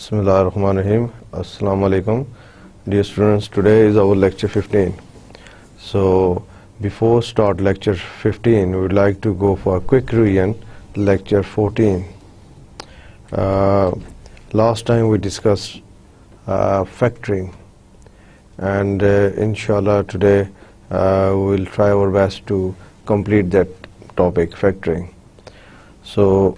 Bismillahirrahmanirrahim. Assalamu alaikum. Dear students, today is our lecture 15. So, before start lecture 15, we would like to go for a quick revision, lecture 14. Last time we discussed factoring, and inshallah today we will try our best to complete that topic, factoring. So,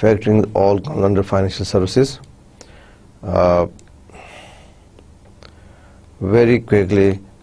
factoring all comes under financial services. Very quickly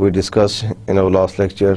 we discussed in our last lecture.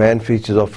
main features of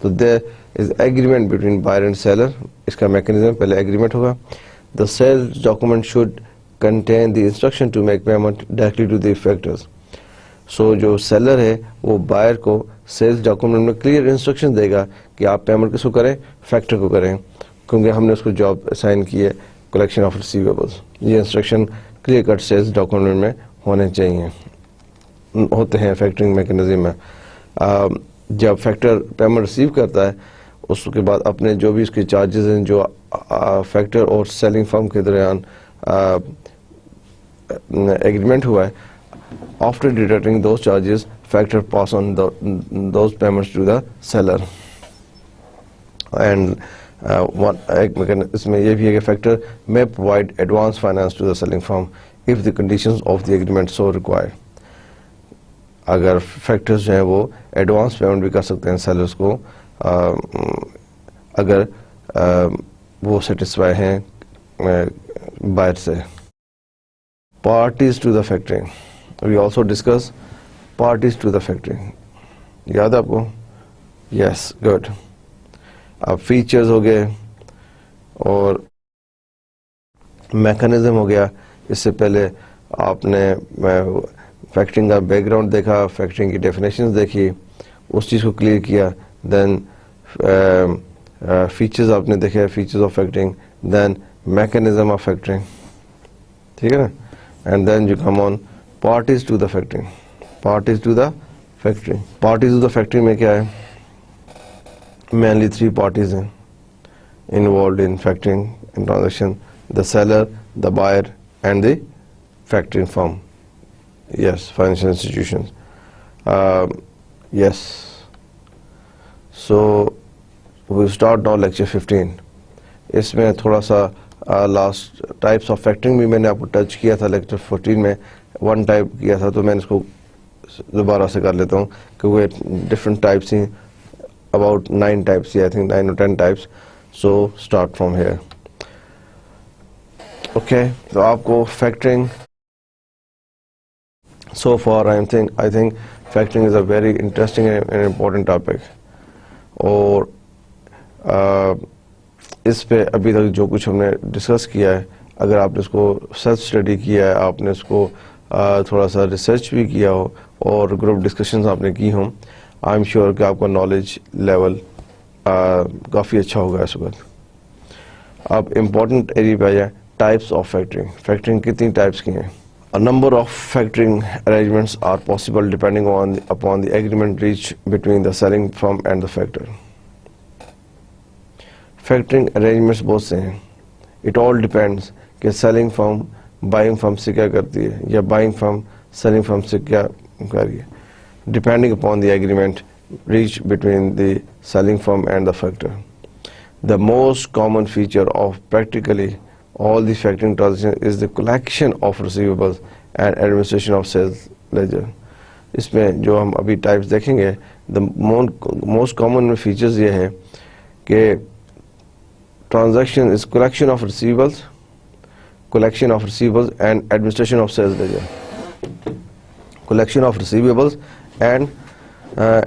تو there is agreement between buyer and seller. اس کا mechanism پہلے agreement ہوگا. The sales document should contain the instruction to make payment directly to the effectors. So جو seller ہے وہ buyer کو sales document میں clear instruction دے گا کہ آپ پیمنٹ کس کو کریں, فیکٹر کو کریں, کیونکہ ہم نے اس کو جاب اسائن کی ہے کلیکشن آف ریسیویبلس. یہ instruction clear cut sales document میں ہونے چاہیے, ہوتے ہیں فیکٹرنگ میکنزم میں. جب فیکٹر پیمنٹ ریسیو کرتا ہے اس کے بعد اپنے جو بھی اس کے چارجز ہیں جو فیکٹر اور سیلنگ فرم کے درمیان ایگریمنٹ ہوا ہے, after deducting those charges factor pass on those payments to the seller. And اس میں یہ بھی ہے کہ factor may provide advance finance to the selling firm if the conditions of the agreement so require. اگر factors جو ہیں وہ advance payment بھی کر سکتے ہیں سیلرز کو اگر وہ سیٹسفائی ہیں بائر سے. Parties to the factoring. We also discuss parties to the factoring. یاد آپ کو؟ Yes, good. اب فیچرز ہو گئے اور میکانزم ہو گیا. اس سے پہلے آپ نے فیکٹرنگ کا بیک گراؤنڈ دیکھا, فیکٹرنگ کی ڈیفینیشنز دیکھی, اس چیز کو کلیئر کیا. دین فیچرز آپ نے دیکھے, features of factoring, then mechanism of factoring, ٹھیک ہے نا. And then you come on parties to the factoring. Parties to the factoring. Parties to the factoring میں کیا ہے؟ Mainly 3 parties ہیں involved in factoring in transaction: the seller, the buyer, and the factoring firm. Yes, financial institutions. Yes. So we'll start now lecture 15. اس میں تھوڑا سا last types of factoring بھی میں نے آپ کو ٹچ کیا تھا لیکچر 14 میں, 1 ٹائپ کیا تھا, تو میں نے اس کو دوبارہ سے کر لیتا ہوں کیونکہ ڈفرنٹ ٹائپس ہیں, about 9 types, I think 9 or 10 types. So start from here. Okay, تو آپ کو factoring so for I think factoring is a very interesting and important topic. اور اس پہ ابھی تک جو کچھ ہم نے ڈسکس کیا ہے, اگر آپ نے اس کو سیلف اسٹڈی کیا ہے, آپ نے اس کو تھوڑا سا ریسرچ بھی کیا ہو اور گروپ ڈسکشنز آپ نے کی ہوں, آئی ایم شیور کہ آپ کا نالج لیول کافی اچھا ہوگا اس وقت. اب امپورٹنٹ ایریا پہ آ جائیں, ٹائپس آف فیکٹرنگ. فیکٹرنگ کتنی ٹائپس کی ہیں؟ A number of factoring arrangements are possible depending upon the agreement reached between the selling firm and the factor. Factoring arrangements بہت سے ہیں. It all depends کہ selling firm buying firm سے کیا کرتی ہے یا buying firm selling firm سے کیا کر رہی ہے. Depending upon the agreement reached between the selling firm and the factor. The most common feature of practically all the factoring transactions is the collection of receivables and administration of sales ledger. اس میں جو ہم ابھی types دیکھیں گے, the most common features یہ ہے کہ transaction is collection of receivables and administration of sales ledger. Collection of receivables and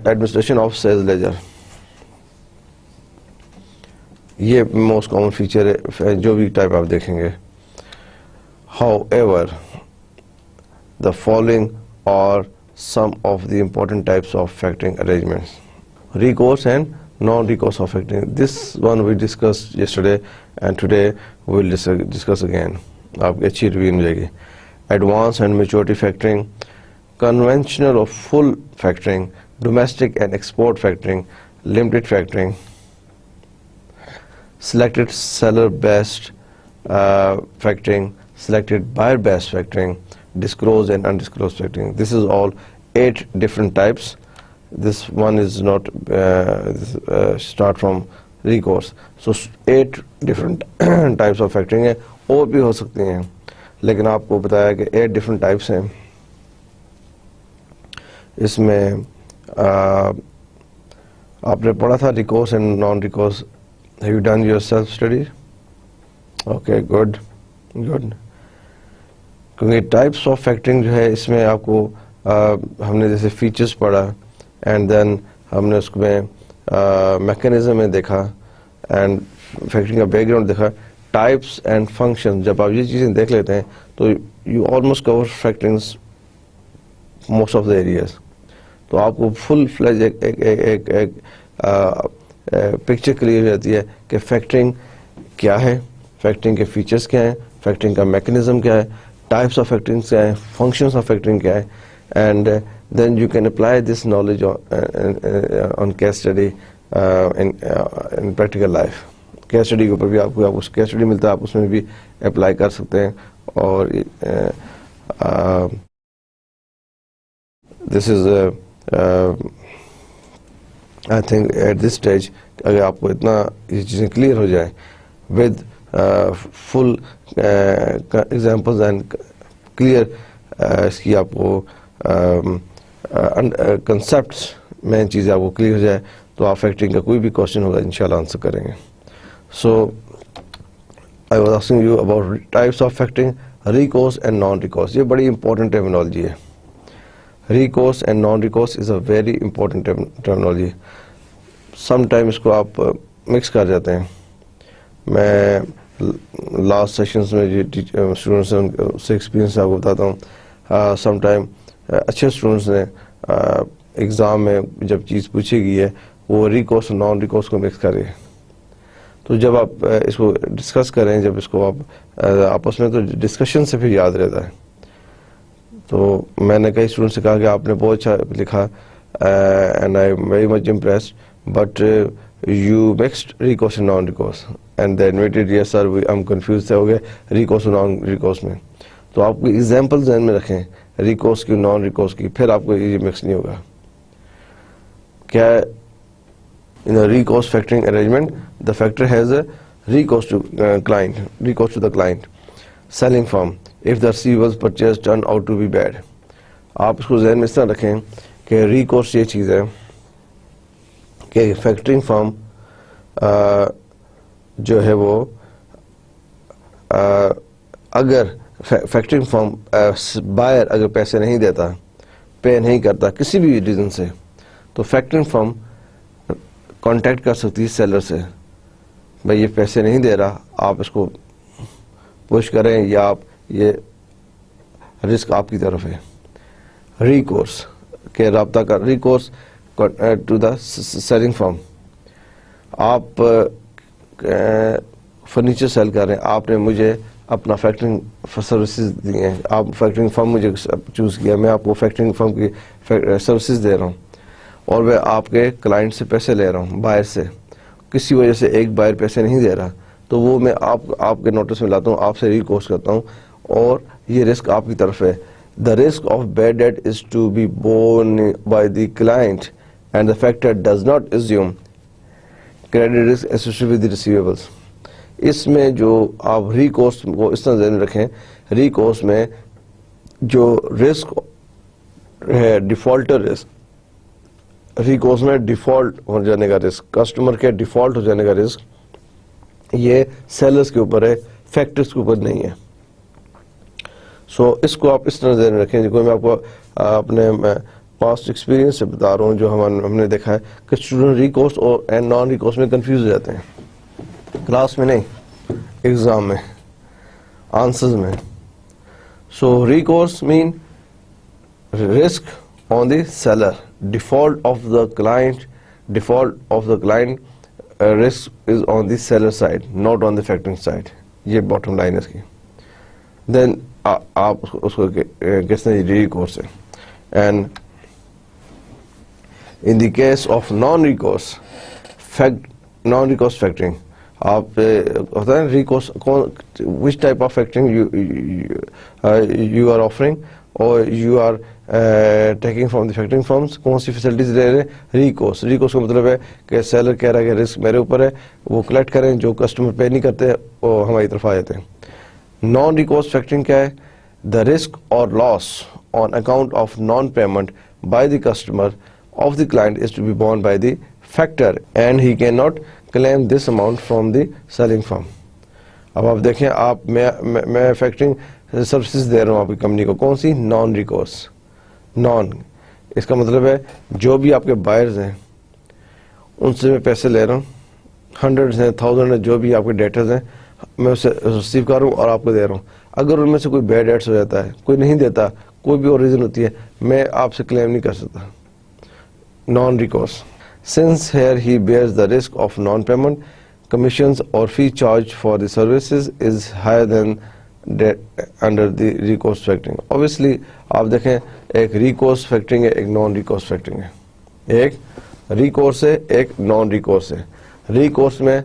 administration of sales ledger. یہ موسٹ کامن فیچر ہے جو بھی ٹائپ آپ دیکھیں گے. However, the following are some of the important types of factoring arrangements. Recourse and non-recourse of factoring. This one we discussed yesterday and today we will discuss again. آپ کی اچھی review ملے گی. Advance and maturity factoring, conventional or full factoring, domestic and export factoring, limited factoring, selected seller-based factoring, selected buyer-based factoring, disclosed and undisclosed factoring. This is all 8 different types. This one is not start from recourse. So 8 different types of factoring ہے, اور بھی ہو سکتی ہیں, لیکن آپ کو بتایا کہ 8 different types ہیں. اس میں آپ نے پڑھا تھا recourse and non-recourse. Have you done your self-study? Okay, good. کیونکہ ٹائپس آف فیکٹرنگ جو ہے اس میں آپ کو ہم نے جیسے فیچرز پڑھا, اینڈ دین ہم نے اس میں میکینزم میں دیکھا اینڈ فیکٹرنگ کا بیک گراؤنڈ دیکھا, ٹائپس اینڈ فنکشن, جب آپ یہ چیزیں دیکھ لیتے ہیں تو you almost cover factorings most of the areas. تو آپ کو فل فلیج ایک پکچر کلیئر ہو جاتی ہے کہ فیکٹرنگ کیا ہے, فیکٹرنگ کے فیچرز کیا ہیں, فیکٹرنگ کا میکینزم کیا ہے, ٹائپس آف فیکٹرنگ کیا ہیں, فنکشنز آف فیکٹرنگ کیا ہے, and then you can apply this knowledge on case study in practical life. Case study کے اوپر بھی آپ کو کیس اسٹڈی ملتا ہے, آپ اس میں بھی اپلائی کر سکتے ہیں. اور this is I think at this stage اگر آپ کو اتنا یہ چیزیں کلیئر ہو جائیں with full examples and clear اس کی آپ کو کنسیپٹس مین چیزیں آپ کو کلیئر ہو جائے تو آپ فیکٹرنگ کا کوئی بھی کوشچن ہوگا انشاءاللہ آنسر کریں گے. So I was asking you about types of factoring, recourse and non recourse. یہ بڑی امپورٹنٹ ٹرمینالوجی ہے. Recourse and non recourse is a very important terminology. Some time اس کو آپ مکس کر جاتے ہیں. میں لاسٹ سیشنز میں جو اسٹوڈنٹس ہیں ان سے ایکسپیرینس آپ کو بتاتا ہوں. سم ٹائم اچھے اسٹوڈنٹس نے ایگزام میں جب چیز پوچھی گئی ہے وہ ریکورس اور نان ریکورس کو مکس کرے. تو جب آپ اس کو ڈسکس کریں, جب اس کو آپ آپس میں, تو ڈسکشن سے پھر یاد رہتا ہے. تو میں نے کئی اسٹوڈنٹ سے کہا کہ آپ نے بہت اچھا لکھا and I am very much impressed, but you mixed recourse and non recourse, and they admitted yes sir I am confused ہو گئے ریکورس اور نان ریکورس میں. تو آپ کو ایگزامپل ذہن میں رکھیں ریکورس کی, نان ریکورس کی, پھر آپ کو یہ مکس نہیں ہوگا. کیا in a recourse factoring arrangement the factor has a recourse to client, recourse to the client. Selling firm, if the receivables purchase turn out to be bad. آپ اس کو ذہن میں اس طرح رکھیں کہ ریکورس یہ چیز ہے کہ فیکٹرنگ فرم جو ہے وہ اگر فیکٹرنگ فرم بائر اگر پیسے نہیں دیتا, پے نہیں کرتا کسی بھی ریزن سے, تو فیکٹرنگ فرم کانٹیکٹ کر سکتی ہے سیلر سے, بھائی یہ پیسے نہیں دے رہا, آپ اس کو پوش کریں یا آپ یہ رسک آپ کی طرف ہے. ریکورس کے رابطہ کر, ریکورس ٹو دا سیلنگ فرم. آپ فرنیچر سیل کر رہے ہیں, آپ نے مجھے اپنا فیکٹرنگ سروسز دی ہیں, آپ فیکٹرنگ فرم مجھے چوز کیا, میں آپ کو فیکٹرنگ فرم کی سروسز دے رہا ہوں اور میں آپ کے کلائنٹ سے پیسے لے رہا ہوں, بائر سے. کسی وجہ سے ایک بائر پیسے نہیں دے رہا تو وہ میں آپ کے نوٹس میں لاتا ہوں, آپ سے ریکورس کرتا ہوں, اور یہ رسک آپ کی طرف ہے. The risk of bad debt is to be borne by the client and the factor does not assume credit risk associated with the receivables. اس میں جو آپ ریکورس کو اس طرح ذہن رکھیں, ریکورس میں جو رسک ہے ڈیفالٹر رسک, ریکورس میں ڈیفالٹ ہو جانے کا رسک, کسٹمر کے ڈیفالٹ ہو جانے کا رسک, یہ سیلرز کے اوپر ہے, فیکٹرز کے اوپر نہیں ہے. سو اس کو آپ اس طرح ذہن رکھیں. جو میں آپ کو اپنے پاسٹ ایکسپیرینس سے بتا رہا ہوں, جو ہم نے دیکھا ہے کہ اسٹوڈنٹ ریکورس اور نان ریکورس میں کنفیوز ہو جاتے ہیں, کلاس میں نہیں, ایگزام میں, آنسرز میں. So recourse mean risk on the seller, default of the client, risk is on the seller side, not on the factoring side. یہ bottom line ہے اس کی. Then آپ اس کو کس نے recourse ہے. And in the case of non-recourse factoring, آپ ہوتا ہے recourse, which type of factoring you are offering or you are taking from the factoring firms, کون سی فیسلٹیز لے رہے ہیں. ریکورس, ریکورس کا مطلب ہے کہ سیلر کہہ رہا ہے کہ رسک میرے اوپر ہے, وہ کلیکٹ کریں, جو کسٹمر پے نہیں کرتے وہ ہماری طرف آ جاتے ہیں. نان ریکورس فیکٹرنگ کیا ہے؟ دا رسک اور loss on account of non payment by the customer of the client is to be borne by the factor and he can not claim this amount from the selling firm. اب آپ دیکھیں, آپ میں factoring services دے رہا ہوں آپ کی company کو, کون سی؟ نان ریکورس. نان اس کا مطلب ہے جو بھی آپ کے بائرز ہیں ان سے میں پیسے لے رہا ہوں, ہنڈریڈ ہیں, تھاؤزینڈ ہیں, جو بھی آپ کے ڈیٹرز ہیں, میں اسے ریسیو کر رہا ہوں اور آپ کو دے رہا ہوں. اگر ان میں سے کوئی بیڈ ایڈس ہو جاتا ہے, کوئی نہیں دیتا, کوئی بھی اور ریزن ہوتی ہے, میں آپ سے کلیم نہیں کر سکتا. Naan recourse, since here he bears the risk of non payment, commissions or fee charged for the services is higher than under the recourse factoring. Obviously آپ دیکھیں ایک recourse factoring ہے, ایک non recourse factoring ہے. ایک recourse ہے, ایک non recourse ہے. recourse میں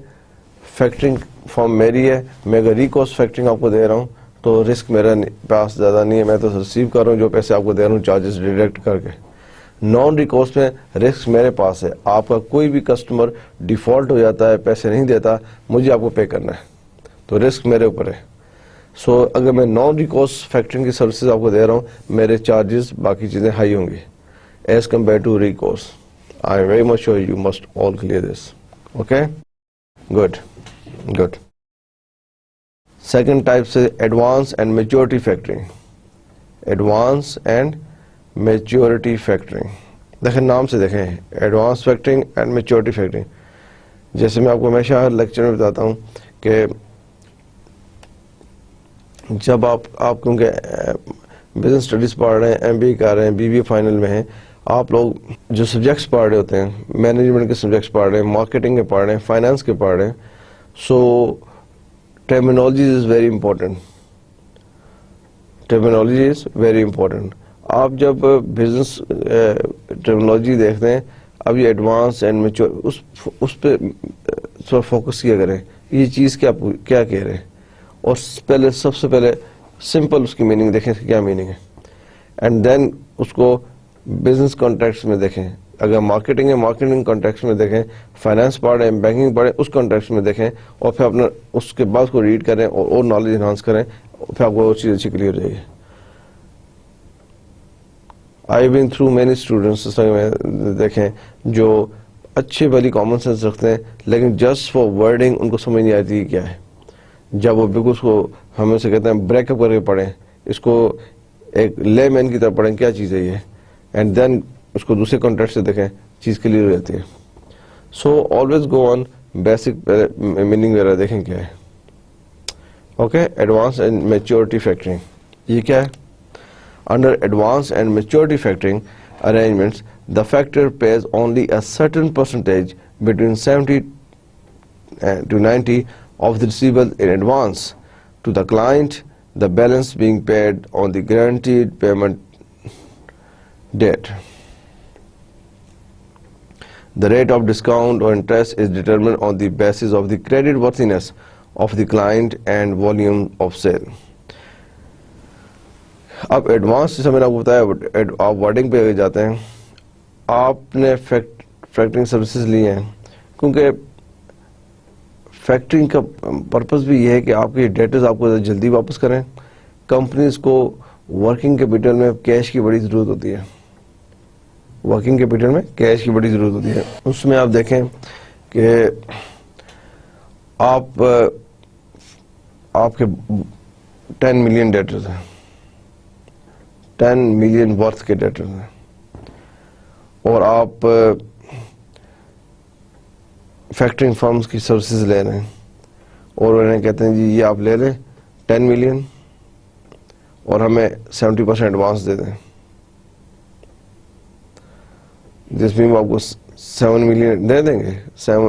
factoring فارم میری ہے, میں اگر recourse factoring آپ کو دے رہا ہوں تو رسک میرا پاس زیادہ نہیں ہے, میں تو ریسیو کر رہا ہوں جو پیسے آپ کو دے رہا ہوں چارجز ڈیڈکٹ کر کے. نان ریکورس میں رسک میرے پاس ہے, آپ کا کوئی بھی کسٹمر ڈیفالٹ ہو جاتا ہے, پیسے نہیں دیتا, مجھے آپ کو پے کرنا ہے, تو رسک میرے اوپر ہے. سو اگر میں نان ریکورس فیکٹرنگ کی سروسز آپ کو دے رہا ہوں, میرے چارجز باقی چیزیں ہائی ہوں گی as compare to recourse. I am very much sure you must all clear this. Okay, good good. Second type سے advance and maturity factoring. Advance and maturity factoring, دیکھیں نام سے دیکھیں, advance factoring and maturity factoring. جیسے میں آپ کو ہمیشہ ہر لیکچر میں بتاتا ہوں کہ جب آپ کیونکہ بزنس اسٹڈیز پڑھ رہے ہیں, ایم بی اے کر رہے ہیں, بی بی اے فائنل میں ہیں, آپ لوگ جو سبجیکٹس پڑھ رہے ہوتے ہیں, مینجمنٹ کے سبجیکٹس پڑھ رہے ہیں, مارکیٹنگ کے پڑھ رہے ہیں, فائنانس کے پڑھ رہے ہیں, so terminology is very important. Terminology is very important. آپ جب بزنس ٹرمینالوجی دیکھتے ہیں, اب یہ ایڈوانس اینڈ میچور, اس پہ تھوڑا فوکس کیا کریں, یہ چیز کیا کہہ رہے ہیں, اور پہلے سب سے پہلے سمپل اس کی میننگ دیکھیں کیا میننگ ہے, اینڈ دین اس کو بزنس کانٹیکس میں دیکھیں. اگر مارکیٹنگ ہے مارکیٹنگ کانٹیکس میں دیکھیں, فائنانس پڑھ رہے ہیں, بینکنگ پڑھ رہے ہیں, اس کانٹیکس میں دیکھیں, اور پھر اپنا اس کے بعد کو ریڈ کریں اور نالج انہانس کریں, پھر آپ کو وہ چیز اچھی کلیئر ہو جائے گی. I've been through many students دیکھیں جو اچھے والی کامن سینس رکھتے ہیں, لیکن جسٹ فار ورڈنگ ان کو سمجھ نہیں آتی کیا ہے. جب وہ بالکل اس کو ہمیں سے کہتے ہیں بریک اپ کر کے پڑھیں, اس کو ایک لے مین کی طرح پڑھیں کیا چیز ہے یہ, اینڈ دین اس کو دوسرے کانٹیکٹ سے دیکھیں, چیز کلیئر ہو جاتی ہے. So always go on basic meaning وغیرہ دیکھیں کیا ہے. Okay, advance and maturity factoring, یہ کیا ہے. Under advanced and maturity factoring arrangements, the factor pays only a certain percentage between 70 to 90 of the receivable in advance to the client, the balance being paid on the guaranteed payment date. The rate of discount or interest is determined on the basis of the credit worthiness of the client and volume of sale. اب advance جیسے میں نے آپ کو بتایا, آپ wording پہ جاتے ہیں, آپ نے فیکٹرنگ سروسز لی ہیں, کیونکہ فیکٹرنگ کا پرپز بھی یہ ہے کہ آپ کے ڈیٹرز آپ کو جلدی واپس کریں. کمپنیز کو ورکنگ کیپٹل میں کیش کی بڑی ضرورت ہوتی ہے, ورکنگ کیپٹل میں کیش کی بڑی ضرورت ہوتی ہے. اس میں آپ دیکھیں کہ آپ کے 10 ملین ڈیٹرز ہیں, 10 ملین ورتھ کے ڈیٹر ہیں, اور آپ فیکٹرنگ فرمز کی سروسز لے رہے ہیں, اور انہیں کہتے ہیں جی یہ آپ لے لیں 10 ملین اور ہمیں 70% ایڈوانس دے دیں, جس میں آپ کو 7 ملین دے دیں گے,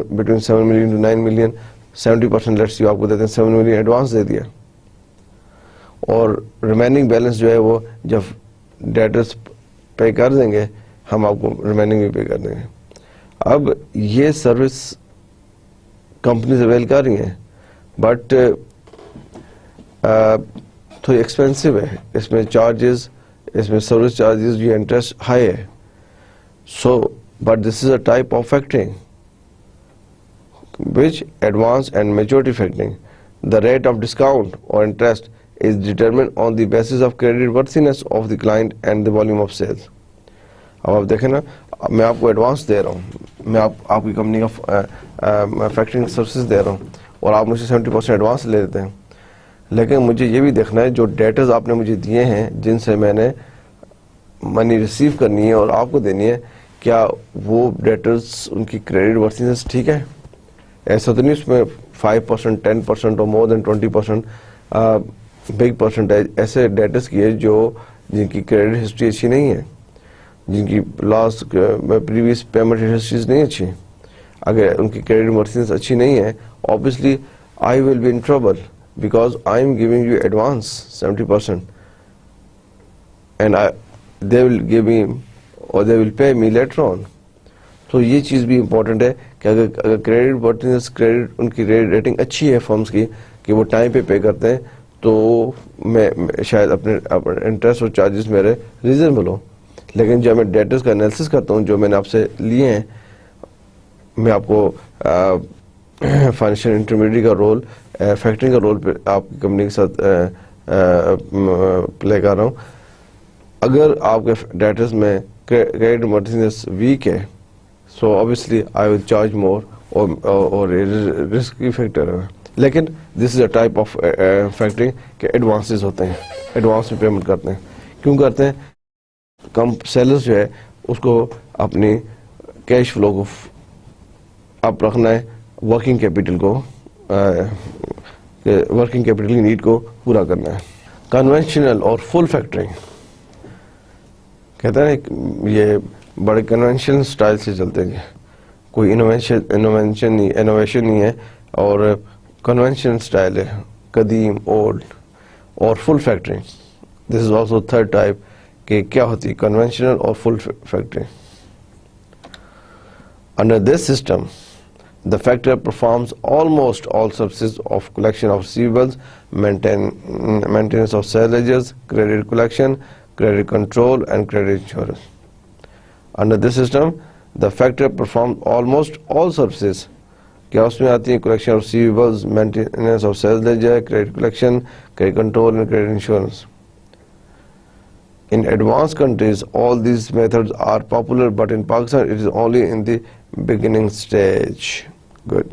between 7 million to 9 million, 70% let's you آپ کو دیتے ہیں 7 ملین ایڈوانس دے دیا, اور ریمیننگ بیلنس جو ہے وہ جب ڈیٹرز پے کر دیں گے ہم آپ کو ریمیننگ بھی پے کر دیں گے. اب یہ سروس کمپنیز اویل کر رہی ہیں, بٹ تھوڑی ایکسپینسو ہے, اس میں چارجز, اس میں سروس چارجز, یہ انٹرسٹ ہائی ہے. So but this is a type of factoring which advanced and maturity factoring. The rate of discount or interest is determined on the basis of credit worthiness of the client and the volume of sales. اب آپ دیکھیں نا, میں آپ کو advance دے رہا ہوں, میں آپ کی کمپنی کا فیکٹرنگ سروسز دے رہا ہوں, اور آپ مجھے 70% ایڈوانس لے لیتے ہیں, لیکن مجھے یہ بھی دیکھنا ہے جو ڈیٹرز آپ نے مجھے دیے ہیں, جن سے میں نے منی ریسیو کرنی ہے اور آپ کو دینی ہے, کیا وہ ڈیٹرز ان کی کریڈٹ ورتھینس ٹھیک ہے؟ ایسا تو نہیں اس میں 5%, 10% اور مور دین 20% بگ پرسنٹیج ایسے ڈیٹرز کی ہے جن کی کریڈٹ ہسٹری اچھی نہیں ہے, جن کی لاسٹ پریویس پیمنٹ ہسٹریز نہیں اچھی. اگر ان کی کریڈٹ ورتھینس اچھی نہیں ہے, obviously I will be in trouble because I am giving you advance 70% and they will give me or they will pay me later on. تو یہ چیز بھی امپورٹنٹ ہے کہ اگر کریڈٹ ورتھینس ان کی کریڈٹ ریٹنگ اچھی ہے فرمز کی کہ وہ ٹائم پہ پے کرتے ہیں تو میں شاید اپنے انٹرسٹ اور چارجز میرے ریزنبل ہوں. لیکن جب میں ڈیٹرز کا انالیسس کرتا ہوں جو میں نے آپ سے لیے ہیں, میں آپ کو فائنینشیل انٹرمیڈیٹ کا رول, فیکٹرنگ کا رول پہ آپ کی کمپنی کے ساتھ پلے کر رہا ہوں. اگر آپ کے ڈیٹرز میں کریڈٹ ورتھینس ویک ہے سو obviously I will charge more اور رسکی فیکٹر ہے. لیکن دس از اے ٹائپ آف فیکٹرنگ کہ ایڈوانسز ہوتے ہیں, ایڈوانس میں پیمنٹ کرتے ہیں. کیوں کرتے ہیں؟ کم سیلرز جو ہے اس کو اپنی کیش فلو کو اپ رکھنا ہے, ورکنگ کیپٹل کو, ورکنگ کیپٹل کی نیڈ کو پورا کرنا ہے. کنونشنل اور فل فیکٹرنگ کہتے ہیں یہ بڑے کنونشنل سٹائل سے چلتے ہیں, کوئی انوویشن نہیں ہے, اور کنونشنل سٹائل ہے قدیم اولڈ. اور full factoring, this is also third type کہ کیا ہوتی ہے کنونشنل اور full factoring. Under this system, the factor performs almost all services of collection of receivables, maintenance of sale ledgers, credit collection, credit control, and credit insurance. Under this system, the factor performs almost all services. کیا اس میں آتی ہیں collection of receivables, maintenance of sales ledger, credit collection, credit control, and credit insurance. In advanced countries, all these methods are popular, but in Pakistan, it is only in the beginning stage. Good.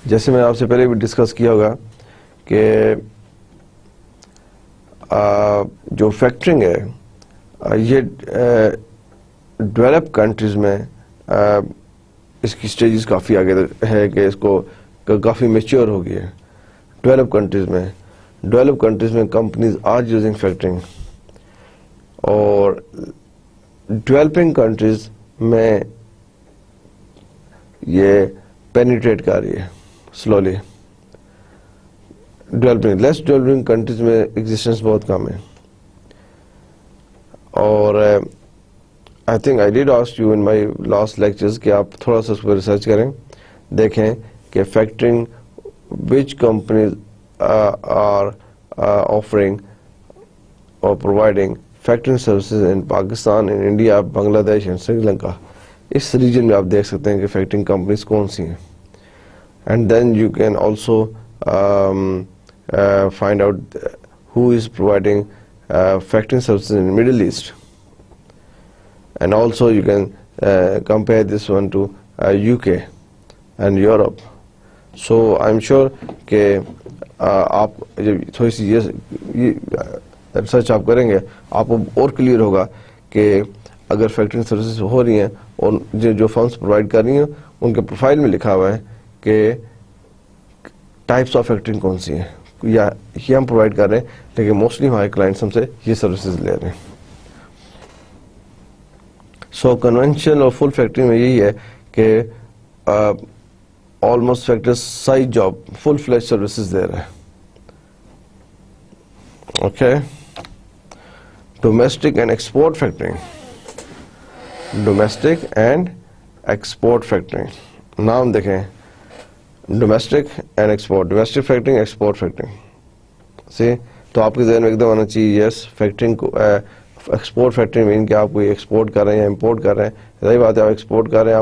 جیسے میں آپ سے پہلے بھی discuss کیا ہوگا کہ جو فیکٹرنگ ہے یہ ڈیولپ کنٹریز میں اس کی سٹیجز کافی آگے ہے کہ اس کو کافی میچور ہو گئی ہے. ڈیولپ کنٹریز میں کمپنیز آر یوزنگ فیکٹرنگ, اور ڈیولپنگ کنٹریز میں یہ پینیٹریٹ کر رہی ہے سلولی. لیس ڈیولپنگ کنٹریز میں ایگزسٹنس بہت کم ہے. اور I think I did ask you in my last lectures کہ آپ تھوڑا سا اس پہ ریسرچ کریں, دیکھیں کہ factoring which companies are offering اور providing factoring services in Pakistan, in India, Bangladesh and Sri Lanka. اس ریجن میں آپ دیکھ سکتے ہیں کہ فیکٹرنگ کمپنیز کون سی ہیں. And then you can also find out who is providing factoring services in the Middle East, and also you can compare this one to UK and Europe. So I'm sure کہ آپ جب تھوڑی سی یہ research آپ کریں گے آپ کو اور کلیئر ہوگا کہ اگر فیکٹرنگ سروسز ہو رہی ہیں اور جو فنڈس پرووائڈ کر رہی ہیں ان کے پروفائل میں لکھا ہوا ہے کہ ٹائپس آف فیکٹرنگ کون سی ہیں, یا یہ ہم پرووائڈ کر رہے ہیں لیکن موسٹلی ہمارے کلائنٹس ہم سے یہ سروسز لے رہے ہیں. سو کنونشنل اور فل فیکٹرنگ میں یہی ہے کہ almost factor size job full fledge services دے رہے ہیں. Okay, domestic and export factoring. Domestic and export factoring نام دیکھیں, domestic and export, domestic factoring, export factoring. See تو آپ کے ذہن میں ایک دم آنا چاہیے یس فیکٹرنگ کو ایکسپورٹ فیکٹرنگ مین کہ آپ کوئی ایکسپورٹ کر رہے ہیں یا امپورٹ کر رہے ہیں. صحیح بات ہے, آپ ایکسپورٹ کر رہے ہیں,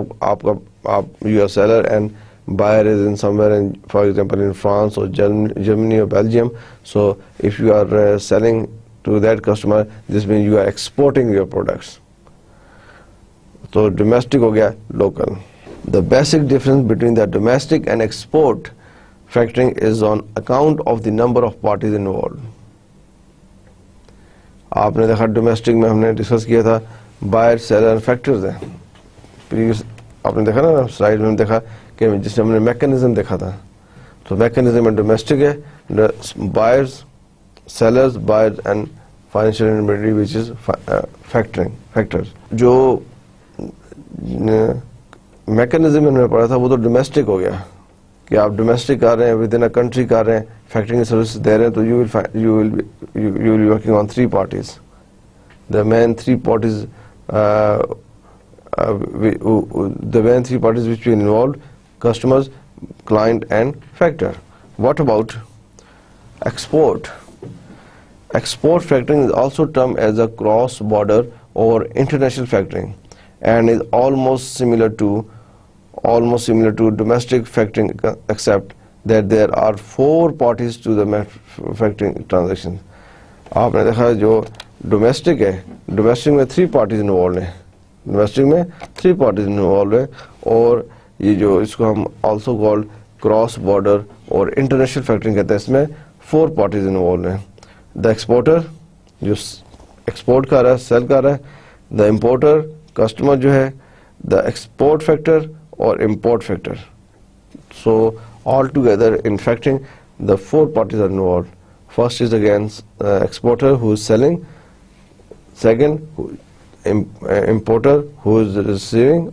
آپ you or seller and buyer is in somewhere in, for example, in France or Germany or Belgium. So if you are selling to that customer, this means you are exporting your products. So domestic ho gaya, local. The basic difference between the domestic and export factoring is on account of the number of parties involved. آپ نے دیکھا domestic میں ہم نے discuss کیا تھا buyer seller factors ہیں. Previous آپ نے دیکھا نا سلائڈ میں دیکھا کہ جس میں ہم نے میکینزم دیکھا تھا, تو میکینزم میں ڈومیسٹک ہے, buyers sellers buyers and financial intermediary which is factors. جو میکینزم میں نے پڑھا تھا وہ تو ڈومیسٹک ہو گیا کہ آپ ڈومیسٹک کر رہے ہیں, ود ان اے کنٹری کر رہے ہیں, فیکٹرنگ سروسز دے رہے ہیں, تو you will be working on 3 parties. The main three parties which will involve customers, client and factor. What about export? Export factoring is also termed as a cross-border or international factoring and is almost similar to domestic factoring, except that there are 4 parties to the factoring transaction. آپ نے دیکھا جو domestic ہے, domestic میں 3 parties involve ہیں, domestic میں 3 parties involve ہیں, اور یہ جو اس کو ہم آلسو کالڈ کراس بارڈر اور انٹرنیشنل فیکٹرنگ کہتے ہیں, اس میں 4 parties انوالو ہیں. دا ایکسپورٹر جو ایکسپورٹ کر رہا ہے, سیل کر رہا ہے, دا امپورٹر کسٹمر جو ہے, دا ایکسپورٹ فیکٹر اور import factor. So all together in factoring the 4 parties are involved. First is again exporter who is selling, second importer who is receiving,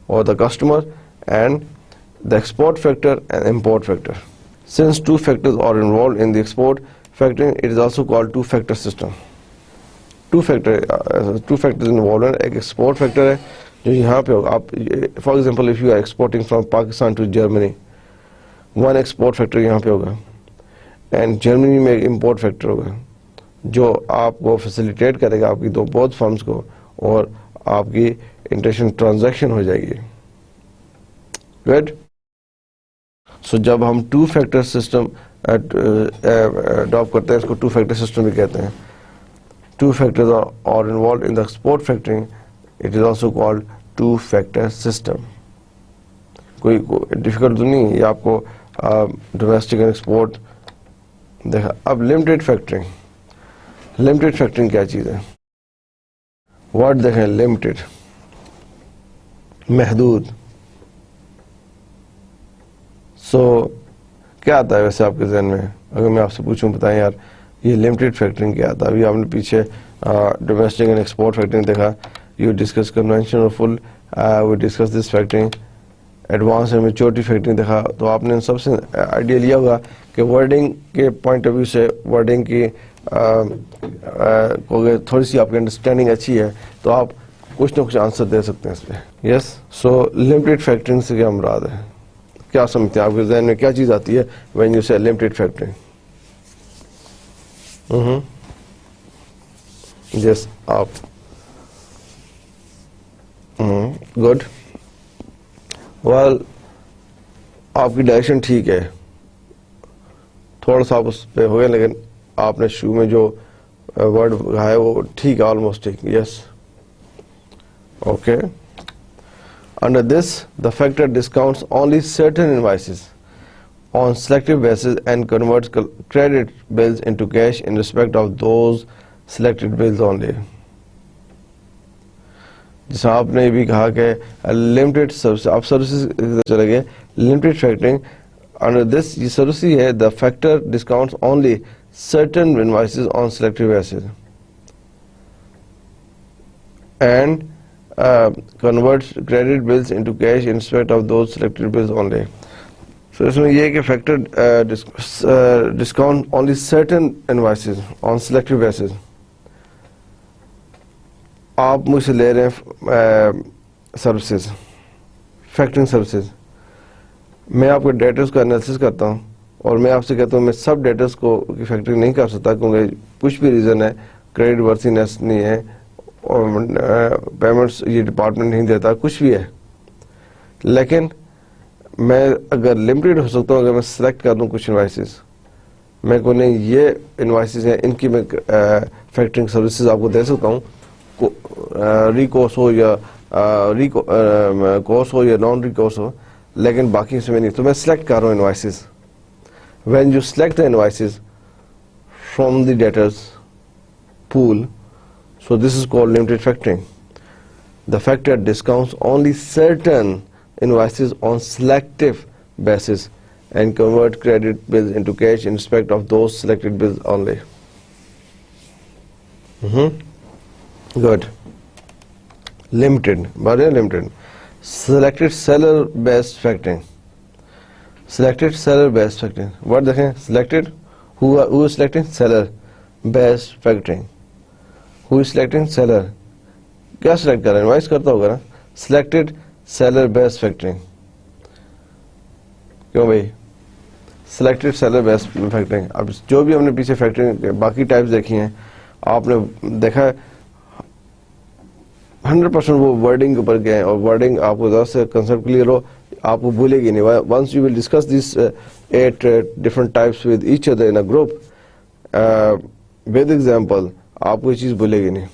or the customer, and the export factor and import factor. Since 2 factors are involved in the export factoring, it is also called 2-factor system. 2 factors involved ہیں. ایک export factor ہے جو یہاں پہ ہوگا. آپ for example if you are exporting from Pakistan to Germany, one export factor یہاں پہ ہوگا, اینڈ جرمنی میں ایک امپورٹ فیکٹر ہوگا جو آپ کو فیسیلیٹیٹ کرے گا آپ کی بہت فرمز کو, اور آپ کی انٹرنیشنل ٹرانزیکشن ہو جائے گی. گڈ. سو جب ہم 2-factor سسٹم اڈاپٹ کرتے ہیں, اس کو 2-factor سسٹم بھی کہتے ہیں. 2 factors are involved in the export factoring. It is also called 2-factor system. کوئی ڈیفیکلٹ تو نہیں ہے یہ آپ کو ڈومیسٹک اینڈ ایکسپورٹ دیکھا. اب لمیٹڈ فیکٹرنگ. لمیٹڈ فیکٹرنگ کیا چیز ہے؟ ورڈ دیکھیں, لمیٹڈ محدود. سو کیا آتا ہے ویسے آپ کے ذہن میں اگر میں آپ سے پوچھوں بتائیں یار یہ لمیٹڈ فیکٹرنگ کیا آتا ہے؟ ابھی آپ نے پیچھے ڈومیسٹک اینڈ ایکسپورٹ فیکٹرنگ دیکھا, یو ڈسکس کنونشن اور full, we discuss this factoring. Advance and maturity factoring دیکھا. تو آپ نے سب سے آئیڈیا لیا ہوگا کہ ورڈنگ کے پوائنٹ آف ویو سے ورڈنگ کی تھوڑی سی آپ کی انڈرسٹینڈنگ اچھی ہے تو آپ کچھ نہ کچھ آنسر دے سکتے ہیں اس پہ. یس. سو لمیٹڈ فیکٹرنگ سے کیا مراد ہے؟ کیا سمجھتے ہیں آپ کے ذہن میں کیا چیز آتی ہے وین یو سے لمیٹڈ فیکٹرنگ؟ یس آپ. گڈ. ویل آپ کی ڈائریکشن ٹھیک ہے, تھوڑا سا آپ اس پہ ہو گئے, لیکن آپ نے شروع میں جو ورڈ ہے وہ ٹھیک ہے, آلموسٹ ٹھیک. یس. Okay. Under this, the factor discounts only certain invoices on selective basis and converts credit bills into cash in respect of those selected bills only. جیسا آپ نے بھی کہا کہ لمیٹڈ سروس, آپ سروسز چلے گئے لمیٹڈ فیکٹرنگ. Under this یہ سروس ہی ہے, the factor discounts only certain invoices on selective basis and converts credit bills into cash in respect of those selected bills only. So اس میں یہ ہے کہ factor discount only certain invoices on selective basis. آپ مجھ سے لے رہے ہیں سروسز, فیکٹرنگ سروسز, میں آپ کے ڈیٹرز کا انالیسس کرتا ہوں اور میں آپ سے کہتا ہوں میں سب ڈیٹرز کو فیکٹرنگ نہیں کر سکتا کیونکہ کچھ بھی ریزن ہے, کریڈٹ ورتھینس نہیں ہے اور پیمنٹس یہ ڈپارٹمنٹ نہیں دیتا, کچھ بھی ہے. لیکن میں اگر لمیٹڈ ہو سکتا ہوں, اگر میں سلیکٹ کر دوں کچھ انوائسز, میں کو نہیں یہ انوائسز ہیں ان کی میں فیکٹرنگ سروسز آپ کو دے سکتا ہوں, ریکورس ہو یا کورس ہو یا نان ریکورس ہو, لیکن باقی اس میں نہیں. تو میں سلیکٹ کر رہا ہوں invoices. When you select the invoices from the debtors pool, so this is called limited factoring. The factor discounts only certain invoices on selective basis and convert credit bills into cash in respect of those selected bills only. Good. Limited. Very limited. Selected seller based factoring. Selected seller based factoring. What dekhen? Selected. Who is selecting? Seller based factoring. Who is selecting? Seller. کیا select کر رہا ہے؟ Invoice کرتا ہوگا نا. Selected seller بیس factoring. کیوں بھائی؟ Selected seller بیس factoring. اب جو بھی ہم نے پیچھے فیکٹرنگ باقی ٹائپس دیکھی ہیں آپ نے دیکھا ہے 100% وہ ورڈنگ کے اوپر گئے ہیں اور ورڈنگ آپ کو ذرا سے کنسیپٹ کلیئر ہو آپ کو بھولے گی نہیں. Once you will discuss this 8 different types with each other in a group with example آپ کو یہ چیز بھولے گی نہیں.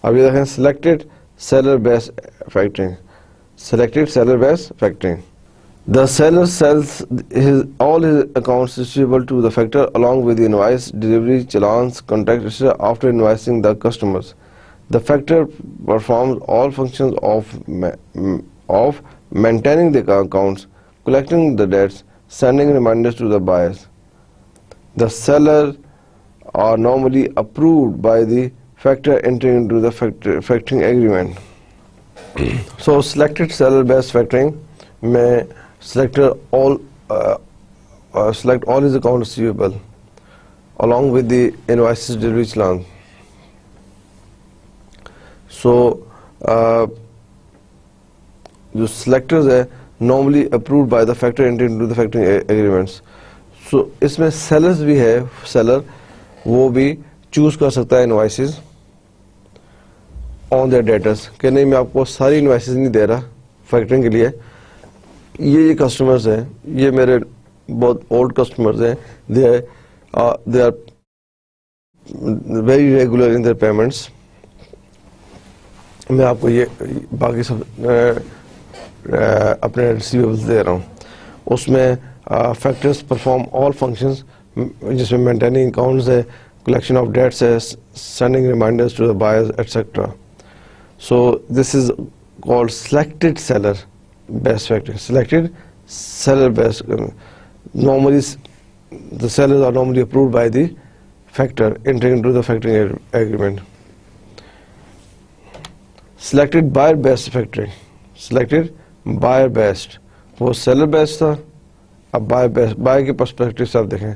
اب یہ دیکھیں selected seller base factoring. Selected seller base factoring. The seller sells all his accounts receivable to the factor along with the invoice, delivery, challans, contract, etc. after invoicing the customers. The factor performs all functions of maintaining the accounts, collecting the debts, sending reminders to the buyers. The seller are normally approved by the factor entering into the factoring agreement. So selected seller based factoring may select all his account receivable along with the invoices, delivery, challans. So the selectors are normally approved by the factor entering into the factoring agreements. So اس میں sellers بھی ہے. seller وہ بھی choose کر سکتا ہے invoices on their debtors کہ نہیں میں آپ کو ساری invoices نہیں دے رہا فیکٹرنگ کے لیے. یہ کسٹمرز ہیں, یہ میرے بہت اولڈ کسٹمرز ہیں, they are very regular in their payments. میں آپ کو یہ باقی سب اپنے ریسیویبلس دے رہا ہوں. اس میں فیکٹرز پرفارم آل فنکشنز جس میں مینٹیننگ اکاؤنٹس ہے, کلیکشن آف ڈیٹس ہے, sending reminders to the buyers etcetera. So this is called selected seller based factoring. Selected seller based. Normally the sellers are normally approved by the factor entering into the factoring agreement. Selected buyer based factoring. Selected buyer based. وہ seller based تھا, اب buyer based. buyer کے perspective سے آپ دیکھیں.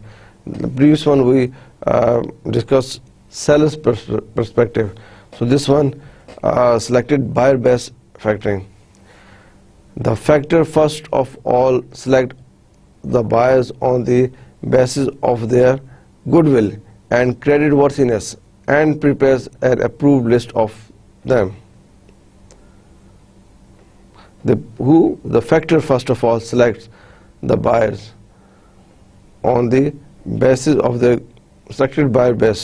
The previous one we discussed seller's perspective. So this one selected buyer based factoring. The factor first of all select the buyers on the basis of their goodwill and credit worthiness and prepares an approved list of them. The factor first of all selects the buyers on the basis of their selected buyer base.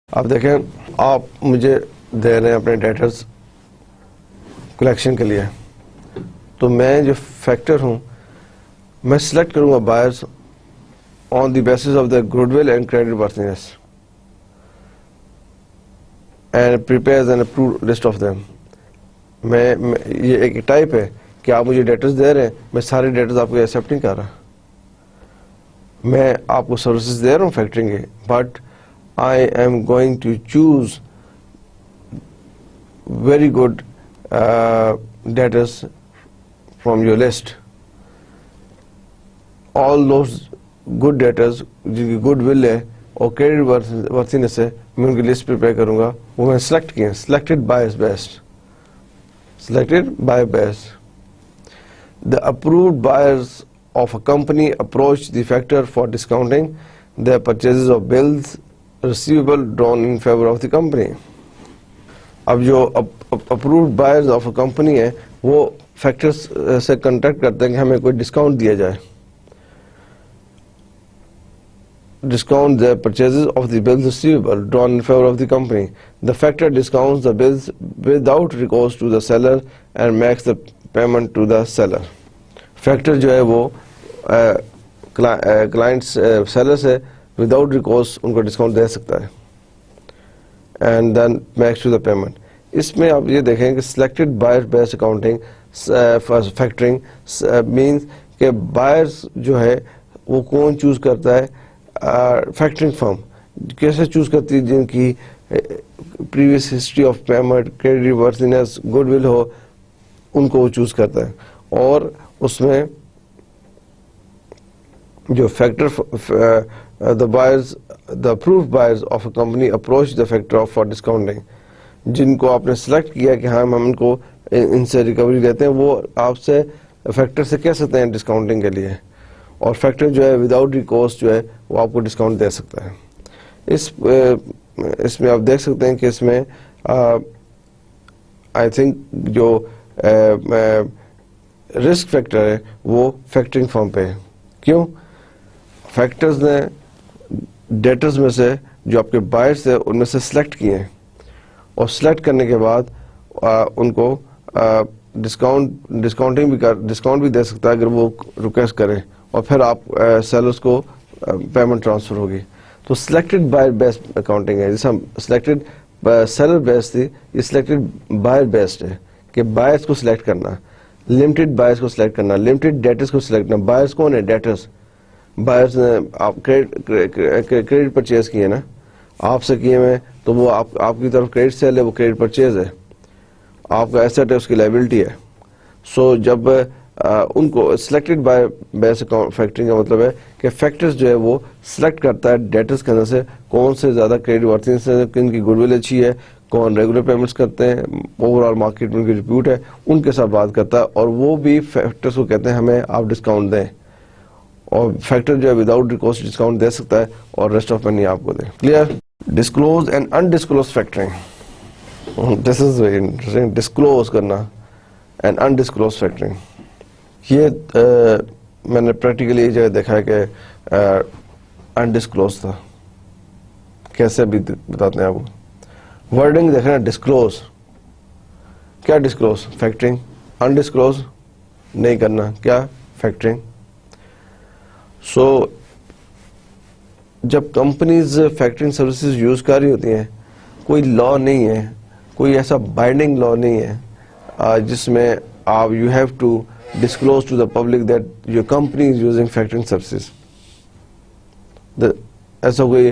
اب دیکھیں آپ مجھے دے رہے ہیں اپنے debtors collection کے لیے, تو میں جو فیکٹر ہوں میں سلیکٹ کروں گا buyers on the basis of the goodwill and credit worthiness and prepares an approved list of them. میں یہ ایک ٹائپ ہے کہ آپ مجھے ڈیٹرز دے رہے ہیں, میں سارے ڈیٹرز آپ کو ایکسیپٹ نہیں کر رہا, میں آپ کو سروسز دے رہا ہوں فیکٹرنگ کے, but I am going to choose very good debtors from your list. All those good debtors جن کی گڈ ول ہے اور کریڈٹ ورتھینس ہے میں ان کی لسٹ پریپیئر کروں گا. وہ میں سلیکٹ کیے ہیں selected buyers based. Selected buy based. The approved buyers of a company approach the factor for discounting their purchases of bills receivable drawn in favor of the company. اب جو approved buyers of a company ہے وہ factors سے contact کرتے ہیں کہ ہمیں کوئی ڈسکاؤنٹ دیا جائے. Discount the purchases of the bills receivable drawn in favor of the company. The factor discounts the bills without recourse to the seller and makes the payment to the seller. Factor جو ہے وہ clients seller سے without recourse ان کو discount دے سکتا ہے. And then makes to the payment. اس میں آپ یہ دیکھیں کہ selected buyer based accounting factoring means کہ بائرز جو ہے وہ کون چوز کرتا ہے, فیکٹرنگ فرم کیسے چوز کرتی ہے, جن کی previous history of payment, credit worthiness, goodwill ہو, ان کو وہ چوز کرتا ہے. اور اس میں جو factor the buyers, the approved buyers of a company approach the factor for discounting, جن کو آپ نے سلیکٹ کیا کہ ہاں ہم ان کو ان سے ریکوری لیتے ہیں, وہ آپ سے فیکٹر سے کہہ سکتے ہیں ڈسکاؤنٹنگ کے لیے, اور فیکٹر جو ہے وداؤٹ ریکوسٹ جو ہے وہ آپ کو ڈسکاؤنٹ دے سکتا ہے. اس میں آپ دیکھ سکتے ہیں کہ اس میں آئی تھنک جو رسک فیکٹر ہے وہ فیکٹرنگ فرم پہ ہے. کیوں؟ فیکٹرز نے ڈیٹرز میں سے جو آپ کے بائرز ہیں ان میں سے سلیکٹ کیے ہیں, اور سلیکٹ کرنے کے بعد ان کو ڈسکاؤنٹ بھی دے سکتا ہے اگر وہ ریکویسٹ کریں, اور پھر آپ سیلرز کو پیمنٹ ٹرانسفر ہوگی. تو سلیکٹڈ بائر بیسڈ اکاؤنٹنگ ہے. جیسے ہم سلیکٹڈ سیلر بیسڈ تھی, یہ سلیکٹڈ بائر بیسڈ ہے کہ بائرز کو سلیکٹ کرنا, لمیٹڈ بائرز کو سلیکٹ کرنا, لمیٹڈ ڈیٹرز کو سلیکٹ کرنا. بائرز کون ہے؟ ڈیٹرز. بائرز نے آپ کریڈٹ پرچیز کیے نا, آپ سے کیے ہوئے, تو وہ آپ کی طرف کریڈٹ سیل ہے, وہ کریڈٹ پرچیز ہے, آپ کا ایسٹ ہے, اس کی لائبلٹی ہے. سو جب ان کو سلیکٹڈ بائی بیس فیکٹرنگ کا مطلب ہے کہ فیکٹرز جو ہے وہ سلیکٹ کرتا ہے ڈیٹرز کے اندر سے کون سے زیادہ کریڈٹ ورتھینس ہے, کن کی گڈ ول اچھی ہے, کون ریگولر پیمنٹس کرتے ہیں, اوور آل مارکیٹ میں ان کی ریپیوٹ ہے, ان کے ساتھ بات کرتا ہے, اور وہ بھی فیکٹرز کو کہتے ہیں ہمیں آپ ڈسکاؤنٹ دیں. اور فیکٹر جو ہے وداؤٹ ریکوسٹ ڈسکاؤنٹ دے سکتا ہے اور ریسٹ آف منی آپ کو دے. Clear? Disclose and undisclose factoring, this is very interesting. Disclose کرنا اینڈ انڈسکلوز فیکٹرنگ, یہ میں نے پریکٹیکلی یہ جگہ دیکھا ہے کہ انڈسکلوز تھا. کیسے بھی بتاتے ہیں آپ کو. ورڈنگ دیکھنا, ڈسکلوز کیا, ڈسکلوز فیکٹرنگ, انڈسکلوز نہیں کرنا کیا, فیکٹرنگ. سو جب کمپنیز فیکٹرنگ سروسز یوز کر رہی ہوتی ہیں, کوئی لا نہیں ہے, کوئی ایسا بائنڈنگ لا نہیں ہے جس میں آپ you have to disclose to the public that your company is using factoring services. ایسا کوئی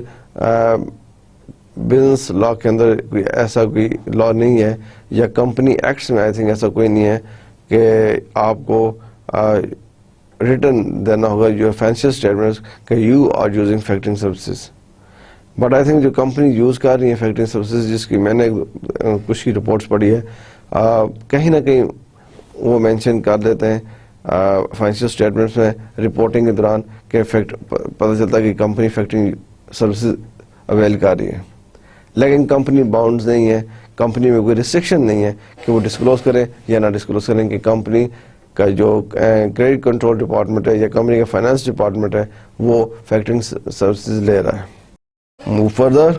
بزنس لا کے اندر کوئی ایسا کوئی لا نہیں ہے, یا کمپنی ایکٹس میں آئی تھنک ایسا کوئی نہیں ہے کہ آپ کو ریٹرن دینا ہوگا یور فائنینشیل اسٹیٹمنٹس کہ you are using factoring services. But I think جو کمپنی یوز کر رہی ہیں فیکٹرنگ سروسز, جس کی میں نے کچھ کی رپورٹس پڑھی ہے, کہیں نہ کہیں وہ مینشن کر دیتے ہیں فائنینشیل اسٹیٹمنٹس میں رپورٹنگ کے دوران کہ پتہ چلتا ہے کہ کمپنی فیکٹرنگ سروسز اویل کر رہی ہے, لیکن کمپنی باؤنڈز نہیں ہے, کمپنی میں کوئی ریسٹرکشن نہیں ہے کہ وہ ڈسکلوز کریں یا نہ ڈسکلوز کریں, کہ کمپنی کا جو کریڈٹ کنٹرول ڈپارٹمنٹ ہے یا کمپنی کا فائنانس ڈپارٹمنٹ ہے وہ فیکٹرنگ سروسز لے رہا ہے. Move further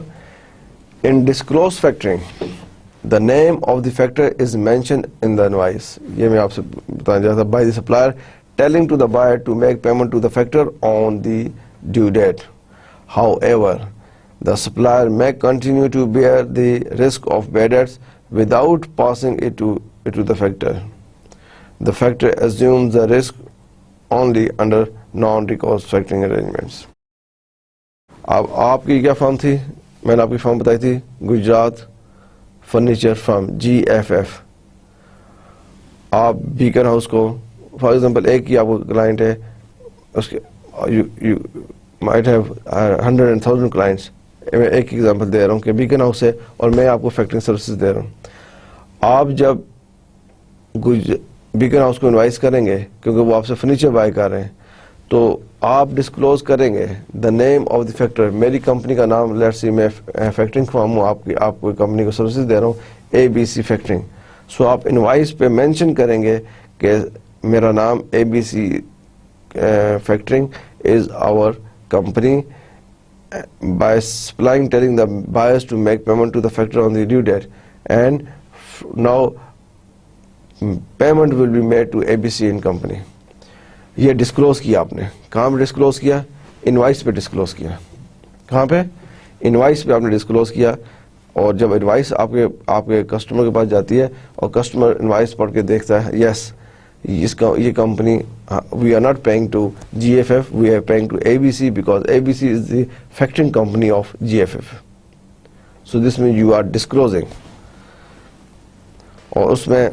in disclose factoring, the name of the factor is mentioned in the invoice. یہ میں آپ سے بتانا چاہتا تھا. By the supplier telling to the buyer to make payment to the factor on the due date. However, the supplier may continue to bear the risk of bad debts without passing it to the factor. The factor assumes the risk only under non-recourse factoring arrangements. اب آپ کی کیا فرم تھی؟ میں نے آپ کی فرم بتائی تھی گجرات فرنیچر فرم, GFF. آپ بیکن ہاؤس کو فار ایگزامپل, ایک ہی آپ کو کلائنٹ ہے, اس کے یو مائٹ ہیو 100,000 کلائنٹس. میں ایک ایگزامپل دے رہا ہوں کہ بیکن ہاؤس ہے اور میں آپ کو فیکٹرنگ سروسز دے رہا ہوں. آپ جب بیکن ہاؤس کو انوائس کریں گے, کیونکہ وہ آپ سے فرنیچر بائی کر رہے ہیں, تو آپ ڈسکلوز کریں گے دا نیم آف دی فیکٹر. میری کمپنی کا نام لیٹس سی میں فیکٹرنگ فرم ہوں, آپ کو کمپنی کو سروسز دے رہا ہوں ABC فیکٹرنگ. سو آپ انوائس پہ مینشن کریں گے کہ میرا نام ABC factoring is our company, by supplying telling the buyers to make payment to the factor on the due date, and now payment will be made to ABC in company. یہ disclose کیا آپ نے. کہاں پہ disclose کیا؟ Invoice پہ disclose کیا. کہاں پہ؟ انوائس پہ آپ نے ڈسکلوز کیا. اور جب انوائس آپ کے کسٹمر کے پاس جاتی ہے اور کسٹمر انوائس پڑھ کے دیکھتا ہے یس یہ company we are not paying to G F F, we are paying to A B C because A B C is the factoring company of G F F. So this mean you are disclosing. اور اس میں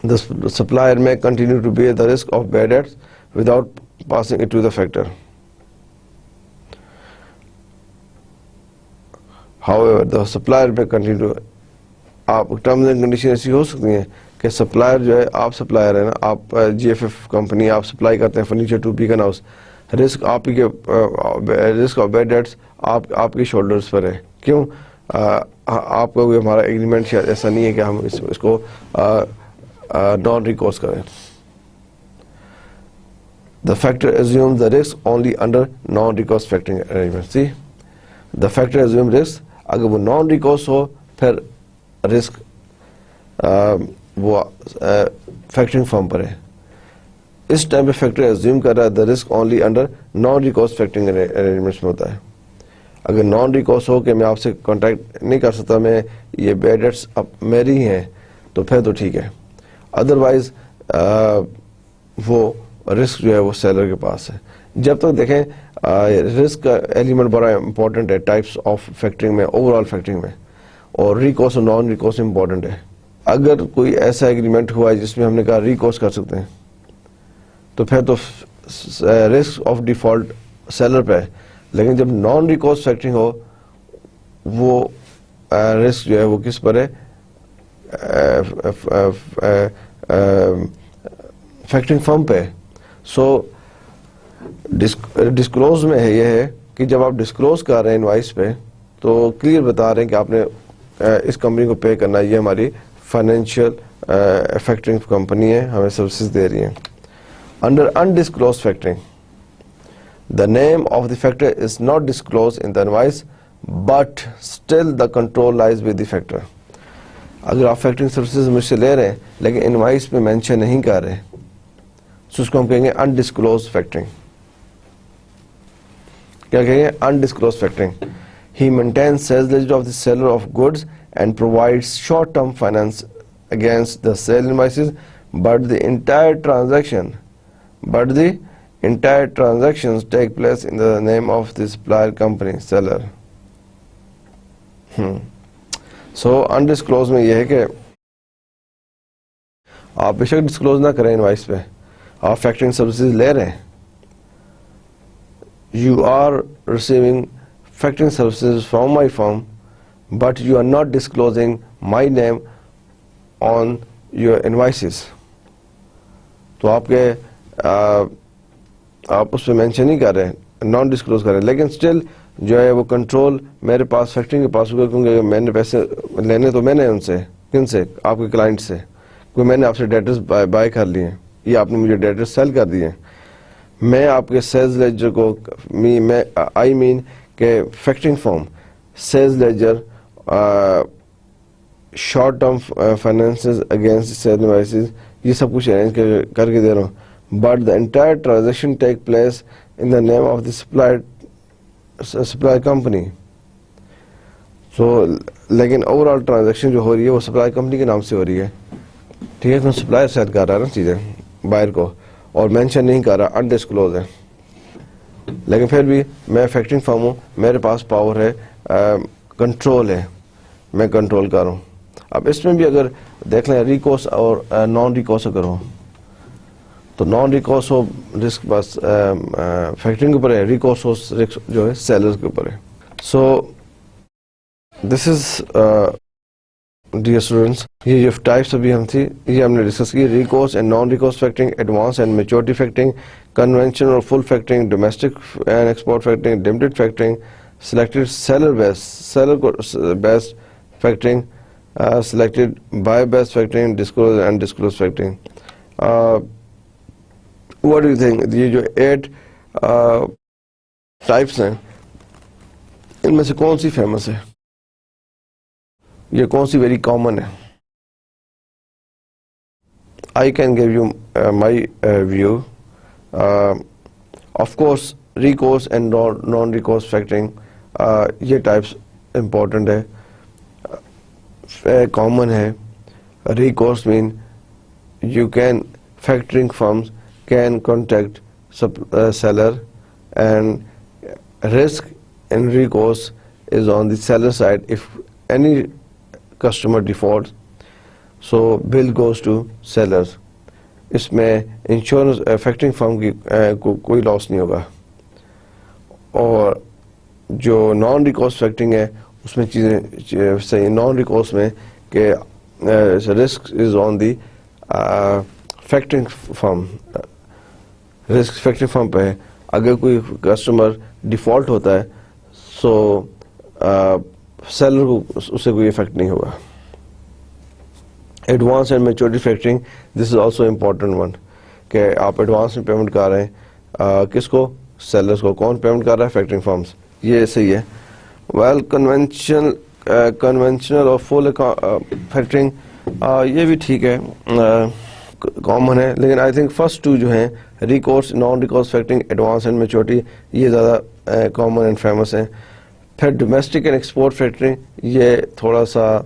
the supplier may continue to bear the risk of bad debts without passing it to the factor. However, the supplier may continue to, آپ terms and condition ایسی ہو سکتی ہیں کہ supplier جو ہے, آپ سپلائر ہے نا, آپ جی ایف ایف کمپنی آپ سپلائی کرتے ہیں furniture to Beaconhouse, risk آپ ہی کے رسک آف بیڈ ڈیٹس آپ کے شولڈرز پر ہے. کیوں؟ آپ کا کوئی ہمارا ایگریمنٹ شاید ایسا نہیں ہے کہ ہم اس کو نان ریکورس کریں. The factor assumes the risk only under non-recourse factoring arrangement. See, the factor assumes risk. اگر وہ نان ریکورس ہو پھر رسک وہ فیکٹرنگ فرم پر ہے. اس ٹائم پہ فیکٹر ایزیوم کر رہا ہے the risk only under naan recourse factoring arrangements میں ہوتا ہے. اگر نان ریکورس ہو کہ میں آپ سے کانٹیکٹ نہیں کر سکتا, میں یہ بیڈ ڈیٹس اب میری ہیں, تو پھر تو ٹھیک ہے. ادروائز وہ رسک جو ہے وہ سیلر کے پاس ہے. جب تک دیکھیں رسک کا ایلیمنٹ بڑا امپورٹنٹ ہے ٹائپس آف فیکٹرنگ میں, اوور آل فیکٹرنگ میں, اور ریکورس اور نان ریکورس امپورٹنٹ ہے. اگر کوئی ایسا ایگریمنٹ ہوا ہے جس میں ہم نے کہا ریکورس کر سکتے ہیں تو پھر تو رسک آف ڈیفالٹ سیلر پہ ہے. لیکن جب نان ریکورس فیکٹرنگ ہو وہ رسک جو ہے وہ کس پر ہے, فیکٹرنگ فرم پہ. سو ڈسکلوز میں یہ ہے کہ جب آپ ڈسکلوز کر رہے ہیں انوائس پہ تو کلیئر بتا رہے ہیں کہ آپ نے اس کمپنی کو پے کرنا ہے, یہ ہماری فائنینشیل فیکٹرنگ کمپنی ہے, ہمیں سروسز دے رہی ہیں. Under undisclose factoring the name of the factor is not disclosed in the invoice but still the control lies with the factor. اگر آپ فیکٹرنگ سروسز مجھ سے لے رہے ہیں لیکن انوائس میں مینشن نہیں کر رہے تو اس کو ہم کہیں گے انڈسکلوز فیکٹرنگ. کیا کہیں گے؟ انڈسکلوز factoring. He maintains sales ledger of the seller of goods and provides short-term finance against the sale invoices, but the entire transactions take place in the name of the supplier company, seller. So undisclosed میں یہ ہے کہ آپ بے شک disclose نہ کریں invoice پہ, آپ فیکٹرنگ سروسز لے رہے ہیں, you are receiving factoring services from my firm but you are not disclosing my name on your invoices. تو آپ اس پہ مینشن نہیں کر رہے, نان ڈسکلوز کر رہے ہیں, لیکن اسٹل جو ہے وہ کنٹرول میرے پاس فیکٹرنگ کے پاس ہوگا, کیونکہ میں نے پیسے لینے تو میں نے ان سے, کن سے؟ آپ کے کلائنٹ سے, کیونکہ میں نے آپ سے ڈیٹرز بائی کر لیے ہیں یا آپ نے مجھے ڈیٹرز سیل کر دیے ہیں. میں آپ کے سیلز لیجر کو آئی مین کہ factoring firm sales ledger short term finances against sale invoices یہ سب کچھ ارینج کر کے دے رہا ہوں, but the entire transaction take place in the name of the supplier company. So لیکن اوور آل ٹرانزیکشن جو ہو رہی ہے وہ سپلائی کمپنی کے نام سے ہو رہی ہے. ٹھیک ہے, کیونکہ سپلائر سیل کر رہا ہے نا چیزیں بائر کو, اور مینشن نہیں کر رہا, انڈسکلوز ہے. لیکن پھر بھی میں فیکٹرنگ فرم ہوں, میرے پاس پاور ہے, کنٹرول ہے, میں کنٹرول کر رہا ہوں. اب اس میں بھی اگر دیکھ لیں ریکورس اور نان ریکورس اگر ہو تو نان ریکورس ہو رسک بس فیکٹرنگ کے اوپر ہے, ریکورس ہو رسک جو ہے سیلرز کے اوپر ہے. سو دس از ڈیئر اسٹوڈنٹس, یہ جو ٹائپس ابھی یہ ہم نے ڈسکس کی, recourse and non recourse factoring, advance and maturity factoring, conventional اور full factoring, domestic and export factoring, limited factoring, selected seller based factoring, selected buy based factoring, disclose and disclose factoring. What do you think? یہ جو 8 types ہیں ان میں سے کون سی famous ہے, یہ کون سی ویری کامن ہے؟ I can give you my view. Of course recourse and non-recourse factoring, یہ ٹائپس امپورٹنٹ ہے, کامن ہے. Recourse mean you can factoring firms can contact seller, and risk in recourse is on the seller side. If any customer defaults, so bill goes to sellers. اس میں insurance factoring فرم کی کوئی لاس نہیں ہوگا. اور جو naan recourse factoring ہے اس میں چیزیں صحیح. نان ریکورس میں کہ risk is on the factoring firm, risk factoring firm پہ ہے. اگر کوئی کسٹمر ڈیفالٹ ہوتا ہے سو سیلر کو اس سے کوئی افیکٹ نہیں ہوگا. Advance and maturity factoring, this is also important one, کہ آپ ایڈوانس میں پیمنٹ کر رہے ہیں کس کو, سیلرس کو. کون پیمنٹ کر رہا ہے؟ Factoring firms. یہ صحیح ہے. ویل کنونشنل اور فل فیکٹرنگ یہ بھی ٹھیک ہے, کامن ہے. لیکن آئی تھنک فرسٹ ٹو جو ہیں recourse, naan recourse factoring, advance and maturity, یہ زیادہ کامن اینڈ فیمس ہیں. پھر ڈومیسٹک اینڈ ایکسپورٹ فیکٹرنگ, یہ تھوڑا سا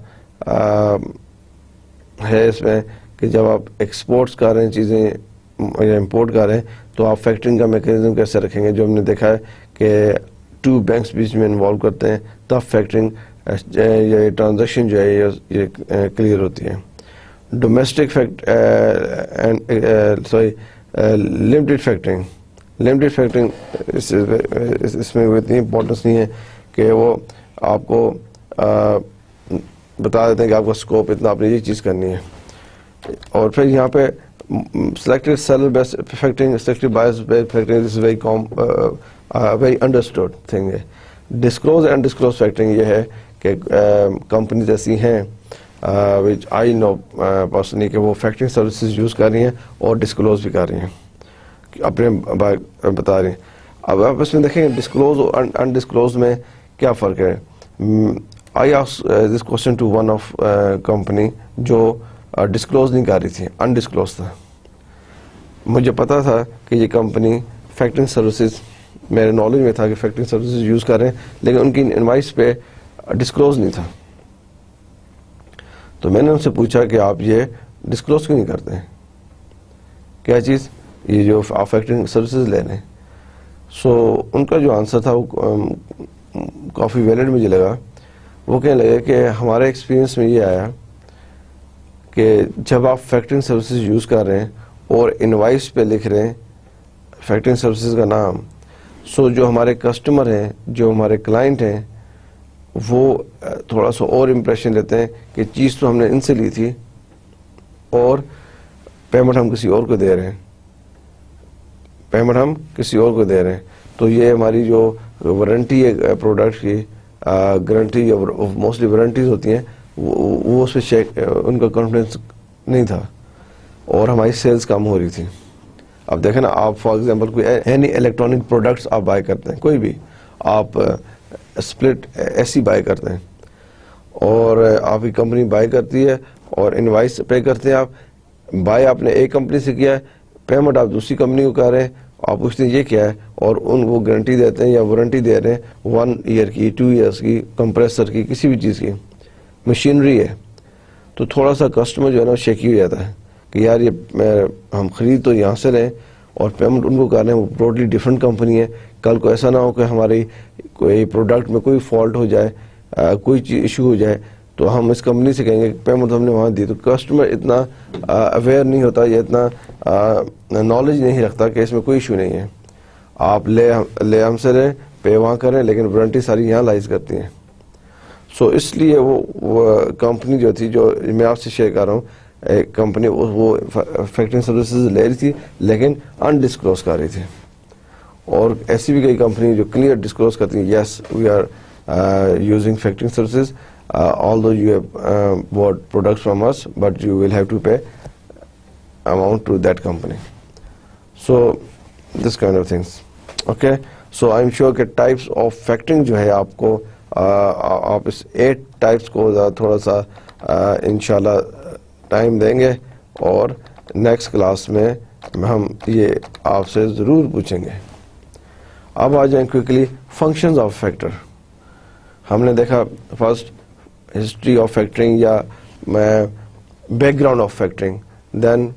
ہے اس میں کہ جب آپ ایکسپورٹس کر رہے ہیں چیزیں یا امپورٹ کر رہے ہیں تو آپ فیکٹرنگ کا میکینزم کیسے رکھیں گے. جو ہم نے دیکھا ہے کہ 2 بینکس بیچ میں انوالو کرتے ہیں تب فیکٹرنگ یہ ٹرانزیکشن جو ہے یہ کلیئر ہوتی ہے. Domestic limited factoring, limited factoring اس میں اتنی امپورٹنس نہیں ہے کہ وہ آپ کو بتا دیتے ہیں کہ آپ کا اسکوپ اتنا, آپ نے یہ چیز کرنی ہے. اور پھر یہاں پہ selected seller based factoring, selected buyers based factoring, this is very understood thing ہے. ڈسکلوز اینڈ ڈسکلوز فیکٹرنگ یہ ہے کہ کمپنیز ایسی ہیں وچ آئی نو پرسنلی کہ وہ فیکٹرنگ سروسز یوز کر رہی ہیں اور ڈسکلوز بھی کر رہی ہیں, اپنے بتا رہی ہیں. اب آپ اس میں دیکھیں ڈسکلوز اور انڈسکلوز میں کیا فرق ہے. I asked this question to one of company جو ڈسکلوز نہیں کر رہی تھی, انڈسکلوز تھا. مجھے پتا تھا کہ یہ کمپنی فیکٹرنگ سروسز, میرے نالج میں تھا کہ فیکٹرنگ سروسز یوز کر رہے ہیں, لیکن ان کی انوائس پہ ڈسکلوز نہیں تھا. تو میں نے ان سے پوچھا کہ آپ یہ ڈسکلوز کیوں نہیں کرتے ہیں, کیا چیز, یہ جو آپ فیکٹرنگ سروسز لے رہے ہیں. سو ان کا جو آنسر تھا وہ کافی ویلڈ مجھے لگا. وہ کہنے لگے کہ ہمارے ایکسپیرینس میں یہ آیا کہ جب آپ فیکٹرنگ سروسز یوز کر رہے ہیں اور انوائس پہ لکھ رہے ہیں فیکٹرنگ سروسز کا نام, سو جو ہمارے کسٹمر ہیں, جو ہمارے کلائنٹ ہیں, وہ تھوڑا سا اور امپریشن لیتے ہیں کہ چیز تو ہم نے ان سے لی تھی اور پیمنٹ ہم کسی اور کو دے رہے ہیں, پیمنٹ ہم کسی اور کو دے رہے ہیں. تو یہ ہماری جو وارنٹی ہے پروڈکٹ کی, گارنٹی یا موسٹلی وارنٹیز ہوتی ہیں, وہ اس پہ چیک, ان کا کانفیڈنس نہیں تھا اور ہماری سیلز کم ہو رہی تھی. اب دیکھیں نا, آپ فار ایگزامپل کوئی اینی الیکٹرانک پروڈکٹس آپ بائی کرتے ہیں, کوئی بھی آپ اسپلٹ ایسی بائی کرتے ہیں اور آپ کی کمپنی بائی کرتی ہے اور انوائس پے کرتے ہیں. آپ بائی آپ نے ایک کمپنی سے کیا ہے, پیمنٹ آپ دوسری کمپنی کو کر رہے ہیں, آپ پوچھتے ہیں یہ کیا ہے, اور وہ گارنٹی دیتے ہیں یا وارنٹی دے رہے ہیں 1 ایئر کی, 2 ایئرس کی, کمپریسر کی, کسی بھی چیز کی, مشینری ہے. تو تھوڑا سا کسٹمر جو ہے نا شیکی ہو جاتا ہے کہ یار یہ ہم خرید تو یہاں سے رہے اور پیمنٹ ان کو کر رہے ہیں, وہ ٹوٹلی ڈفرینٹ کمپنی ہے. کل کو ایسا نہ ہو کہ ہماری کوئی پروڈکٹ میں کوئی فالٹ ہو جائے, کوئی چیز ایشو ہو جائے, تو ہم اس کمپنی سے کہیں گے کہ پیمنٹ ہم نے وہاں دی. تو کسٹمر اتنا اویئر نہیں ہوتا یا اتنا نالج نہیں رکھتا کہ اس میں کوئی ایشو نہیں ہے. آپ لے ہم سے رہے, پے وہاں کریں, لیکن وارنٹی ساری یہاں لائز کرتی ہیں. سو اس لیے وہ کمپنی جو تھی, جو میں آپ سے شیئر کر رہا ہوں, ایک کمپنی وہ فیکٹرنگ سروسز لے رہی تھی لیکن انڈسکلوز کر رہی تھی. اور ایسی بھی کئی کمپنی جو کلیئر ڈسکلوز کرتی ہیں, yes we are using factoring services although you have bought products from us, but you will have to pay amount to that company. So this kind of things. Okay, so I'm sure کہ types of factoring جو ہے آپ کو آپ اس 8 types کو تھوڑا سا انشاءاللہ ٹائم دیں گے اور نیکسٹ کلاس میں ہم یہ آپ سے ضرور پوچھیں گے. اب آ جائیں کوئکلی فنکشنز آف فیکٹر. ہم نے دیکھا فرسٹ ہسٹری آف فیکٹرنگ یا background of factoring. Then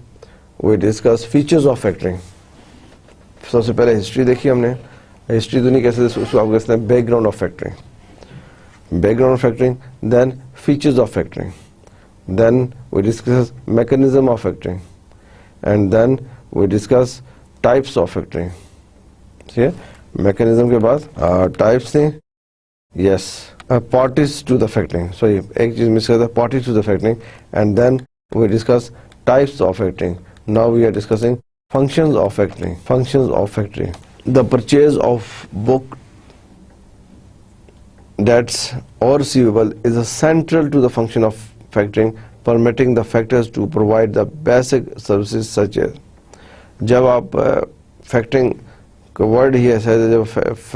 we discuss features of factoring. سب سے پہلے ہسٹری دیکھی ہم نے. ہسٹری تو نہیں کہہ سکتے, اس کو آپ کہتے ہیں background of factoring. Background of factoring, then features of factoring, then we discuss mechanism of factoring, and then we discuss types of factoring. ٹھیک ہے, میکانزم کے بعد ٹائپس تھیں. Yes, parties to the factoring. سو ایک چیز miss کرتا ہے, parties to the factoring. And then we discuss types of factoring. Now we are discussing functions of factoring. Functions of factoring. The purchase of book debts or receivable is central to the function of factoring, permitting the factors to provide the basic services such as. جب آپ factoring کا word ہی ایسا ہے, جب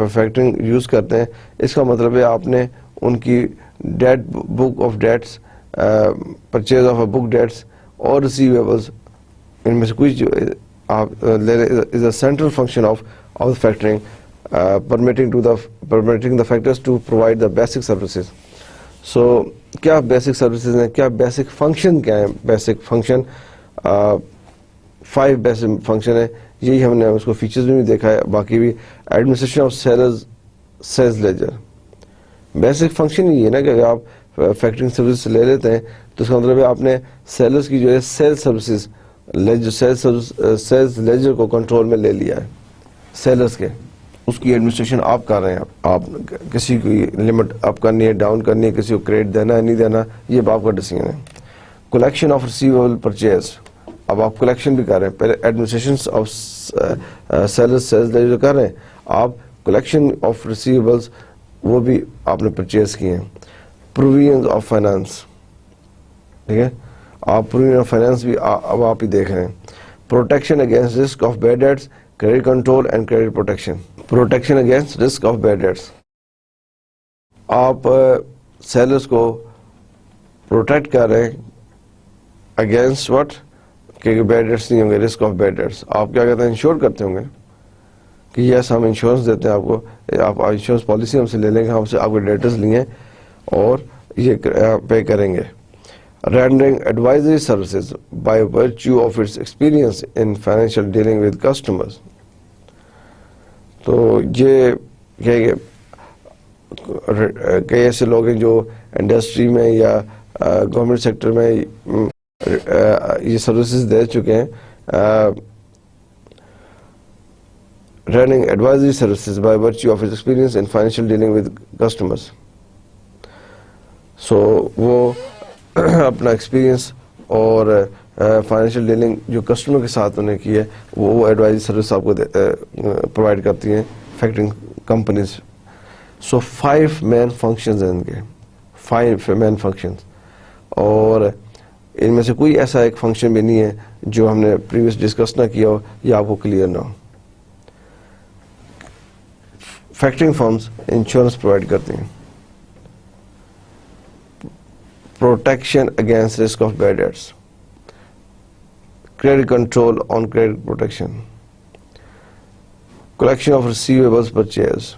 factoring use کرتے ہیں اس کا مطلب ہے آپ نے ان کی debt book of debts, purchase of a book debts اور ریسیویبلس, ان میں سے کوئی is a central function of factoring, permitting the factors to provide the basic services. So کیا basic services ہیں, کیا basic function کیا ہیں. basic function 5 basic function ہے, یہی ہم نے اس کو فیچرز میں بھی دیکھا ہے, باقی بھی. Administration of sales ledger. Basic function یہ ہے نا کہ اگر آپ فیکٹرنگ سروس لے لیتے ہیں تو اس کا مطلب ہے آپ نے سیلرز کی جو ہے سیل سروسز سیلز لیجر کو کنٹرول میں لے لیا ہے سیلرز کے. اس کی ایڈمنسٹریشن آپ کر رہے ہیں. آپ کسی کی لمٹ اپ کرنی ہے, ڈاؤن کرنی ہے, کسی کو کریڈٹ دینا ہے نہیں دینا, یہ آپ کا ڈیسیژن ہے. کلیکشن آف ریسیویبل پرچیز, اب آپ کلیکشن بھی کر رہے ہیں. پہلے ایڈمنسٹریشن آف سیلز لیجر کر رہے ہیں, آپ کلیکشن آف ریسیویبلس وہ بھی آپ نے پرچیز کیے ہیں. پروویژنز آف فائنانس, ٹھیک ہے, آپ پروویژن آف فائنانس بھی اب آپ ہی دیکھ رہے ہیں. Protection against risk of bad debts, credit control and credit protection. Protection against risk of bad debts, آپ سیلرز کو پروٹیکٹ کر رہے ہیں اگینسٹ وٹ, کہ بیڈ ڈیٹس نہیں ہوں گے, رسک آف بیڈ ڈیٹس. آپ کیا کہتے ہیں, انشور کرتے ہوں گے کہ یس ہم انشورنس دیتے ہیں آپ کو, آپ انشورنس پالیسی ہم سے لے لیں گے, ہم سے آپ کے ڈیٹرز لیے اور یہ پے کریں گے. Rendering advisory services by virtue of its experience in financial dealing with customers. تو یہ کئی ایسے لوگ ہیں جو انڈسٹری میں یا گورنمنٹ سیکٹر میں یہ سروسز دے چکے ہیں. Rendering advisory services by virtue of its experience in financial dealing with customers. So وہ اپنا ایکسپیرینس اور فائنینشیل ڈیلنگ جو کسٹمر کے ساتھ انہوں نے کی ہے وہ ایڈوائزری سروس آپ کو پرووائڈ کرتی ہیں فیکٹرنگ کمپنیز. سو 5 مین فنکشنز ہیں ان کے, 5 مین فنکشنز, اور ان میں سے کوئی ایسا ایک فنکشن بھی نہیں ہے جو ہم نے پریویس ڈسکس نہ کیا ہو یا آپ کو کلیئر نہ ہو. فیکٹرنگ فرمز انشورنس پرووائڈ کرتی ہیں. Protection against risk of bad debts, credit control on credit protection, collection of receivables purchase,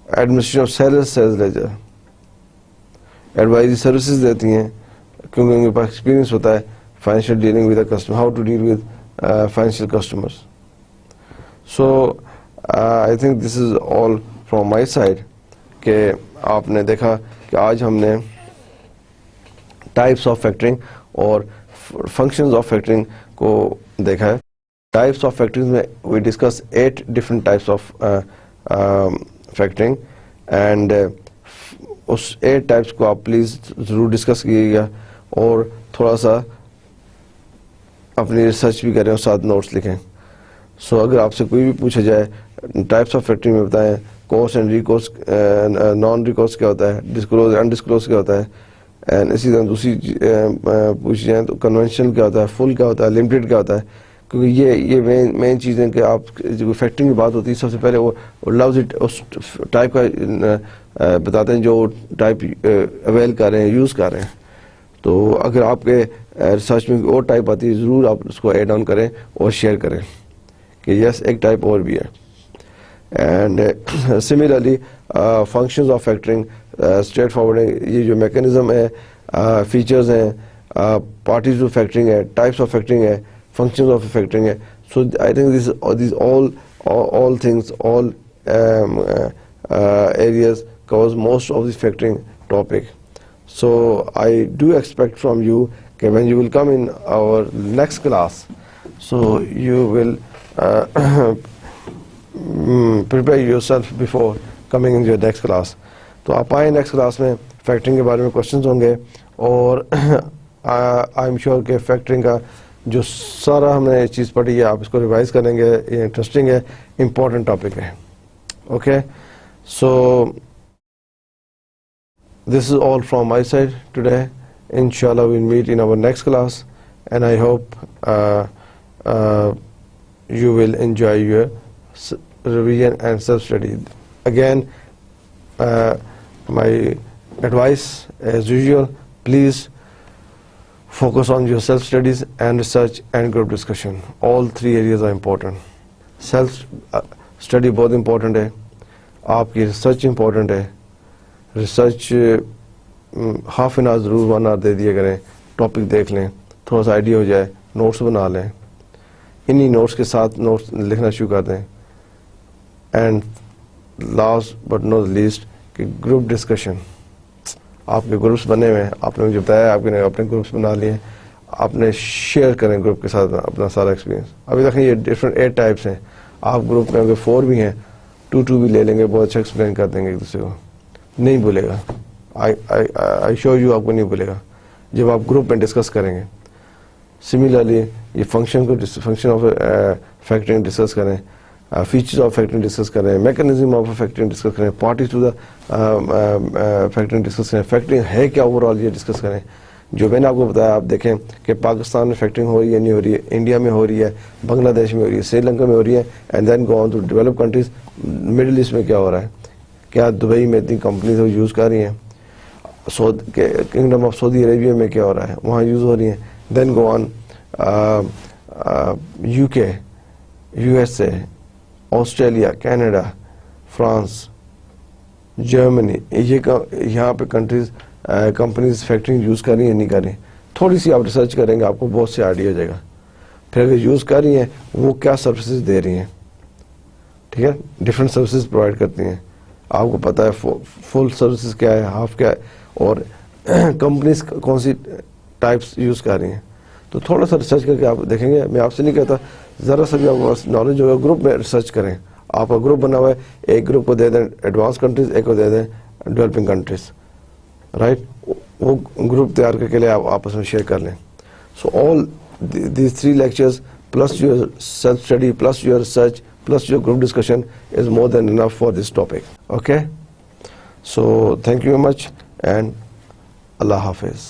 administration of sales ledger, advisory services دیتی ہیں کیونکہ ان کے پاس ایکسپیرینس ہوتا ہے financial dealing with a customer, how to deal with financial customers. So I think this is all from my side. کہ آپ نے دیکھا کہ آج ہم نے ٹائپس آف فیکٹرنگ اور فنکشنز آف فیکٹرنگ کو دیکھا ہے. ٹائپس آف فیکٹرنگ میں we discuss 8 different types of factoring, and اس 8 ٹائپس کو آپ پلیز ضرور ڈسکس کیجیے گا اور تھوڑا سا اپنی ریسرچ بھی کریں اور ساتھ نوٹس لکھیں. سو اگر آپ سے کوئی بھی پوچھا جائے ٹائپس آف فیکٹرنگ میں بتائیں course and recourse, naan recourse کیا ہوتا ہے, ڈسکلوز انڈسکلوز کیا ہوتا ہے, اینڈ اسی طرح دوسری پوچھی جائیں تو کنونشنل کیا ہوتا ہے, فل کیا ہوتا ہے, لمیٹڈ کیا ہوتا ہے. کیونکہ یہ مین چیزیں کہ آپ جو فیکٹرنگ کی بات ہوتی ہے سب سے پہلے وہ لفظ اس ٹائپ کا بتاتے ہیں جو ٹائپ اویل کر رہے ہیں, یوز کر رہے ہیں. تو اگر آپ کے ریسرچ میں اور ٹائپ آتی ہے ضرور آپ اس کو ایڈ آن کریں اور شیئر کریں کہ یس ایک ٹائپ اور بھی ہے. And similarly functions of factoring, straight forwarding, یہ جو میکینزم ہے, فیچرز ہیں, پارٹیز آف فیکٹرنگ ہے, ٹائپس آف فیکٹرنگ ہے, functions of factoring hai. So I think these all things, all areas covers most of the factoring topic. So I do expect from you that when you will come in our next class, so you will prepare yourself before coming in your next class. تو آپ آئیں next class میں, factoring کے بارے میں questions ہوں گے, اور آئی ایم شیور کہ فیکٹرنگ کا جو سارا ہم نے چیز پڑھی ہے آپ اس کو ریوائز کریں گے. یہ انٹرسٹنگ ہے, امپورٹنٹ ٹاپک ہے. Okay, so this is all from my side today. انشاءاللہ we'll meet in our next class, and I hope you will enjoy your revision and self-study. Again, my advice as usual, please focus on your self-studies and research and group discussion. All three areas are important. Self-study بہت important ہے, آپ کی research important ہے. Research half an hour ضرور 1 hour دے دیا کریں, topic دیکھ لیں, تھوڑا سا آئیڈیا ہو جائے, نوٹس بنا لیں, انہی نوٹس کے ساتھ نوٹس لکھنا شروع کر دیں. And last but not least کہ گروپ ڈسکشن, آپ کے گروپس بنے ہوئے ہیں, آپ نے مجھے بتایا آپ نے اپنے گروپس بنا لیے, آپ نے شیئر کریں گروپ کے ساتھ اپنا سارا ایکسپیرینس. ابھی دیکھیں یہ ڈفرینٹ 8 ٹائپس ہیں, آپ گروپ میں اگر 4 بھی ہیں 2 بھی لے لیں گے, بہت اچھا ایکسپلین کر دیں گے ایک دوسرے کو, نہیں بھولے گا. آئی شور یو, آپ کو نہیں بھولے گا جب آپ گروپ میں ڈسکس کریں گے. سملرلی یہ فنکشن آف فیکٹرنگ ڈسکس کریں, فیچرز آف فیکٹرنگ ڈسکس کریں, میکینزم آف فیکٹرنگ ڈسکس کریں, parties to the factoring discuss کریں, فیکٹرنگ ہے کیا اوور آل یہ ڈسکس کریں. جو میں نے آپ کو بتایا, آپ دیکھیں کہ پاکستان میں فیکٹرنگ ہو رہی ہے نہیں ہو رہی ہے, انڈیا میں ہو رہی ہے, بنگلہ دیش میں ہو رہی ہے, سری لنکا میں ہو رہی ہے, and then go on to develop countries. Middle East میں کیا ہو رہا ہے, کیا دبئی میں اتنی کمپنیز یوز کر رہی ہیں, کنگڈم آف سعودی عربیہ میں کیا ہو رہا ہے, وہاں یوز ہو رہی ہیں. دین گو آن UK, USA, Australia, Canada, France, Germany, یہاں پہ کمپنیز فیکٹرنگ یوز کر رہی ہیں نہیں کر رہی ہیں. تھوڑی سی آپ ریسرچ کریں گے, آپ کو بہت سے آئیڈیا ہو جائے گا. پھر اگر یوز کر رہی ہیں وہ کیا سروسز دے رہی ہیں, ٹھیک ہے, ڈفرینٹ سروسز پرووائڈ کرتی ہیں, آپ کو پتہ ہے فل سروسز کیا ہے, ہاف کیا ہے, اور کمپنیز کون سی ٹائپس یوز کر رہی ہیں. تو تھوڑا سا ریسرچ کر کے آپ دیکھیں گے. میں آپ سے نہیں کہتا, ذرا سا بھی آپ کو نالج ہوگا, گروپ میں ریسرچ کریں. آپ کا گروپ بنا ہوا ہے, ایک گروپ کو دے دیں ایڈوانس کنٹریز, ایک کو دے دیں ڈیولپنگ کنٹریز, رائٹ. وہ گروپ تیار کر کے لے آپ آپس میں شیئر کر لیں. سو all these 3 lectures plus your self study plus your research plus your group discussion is more than enough for this topic. Okay, so thank you very much and Allah Hafiz.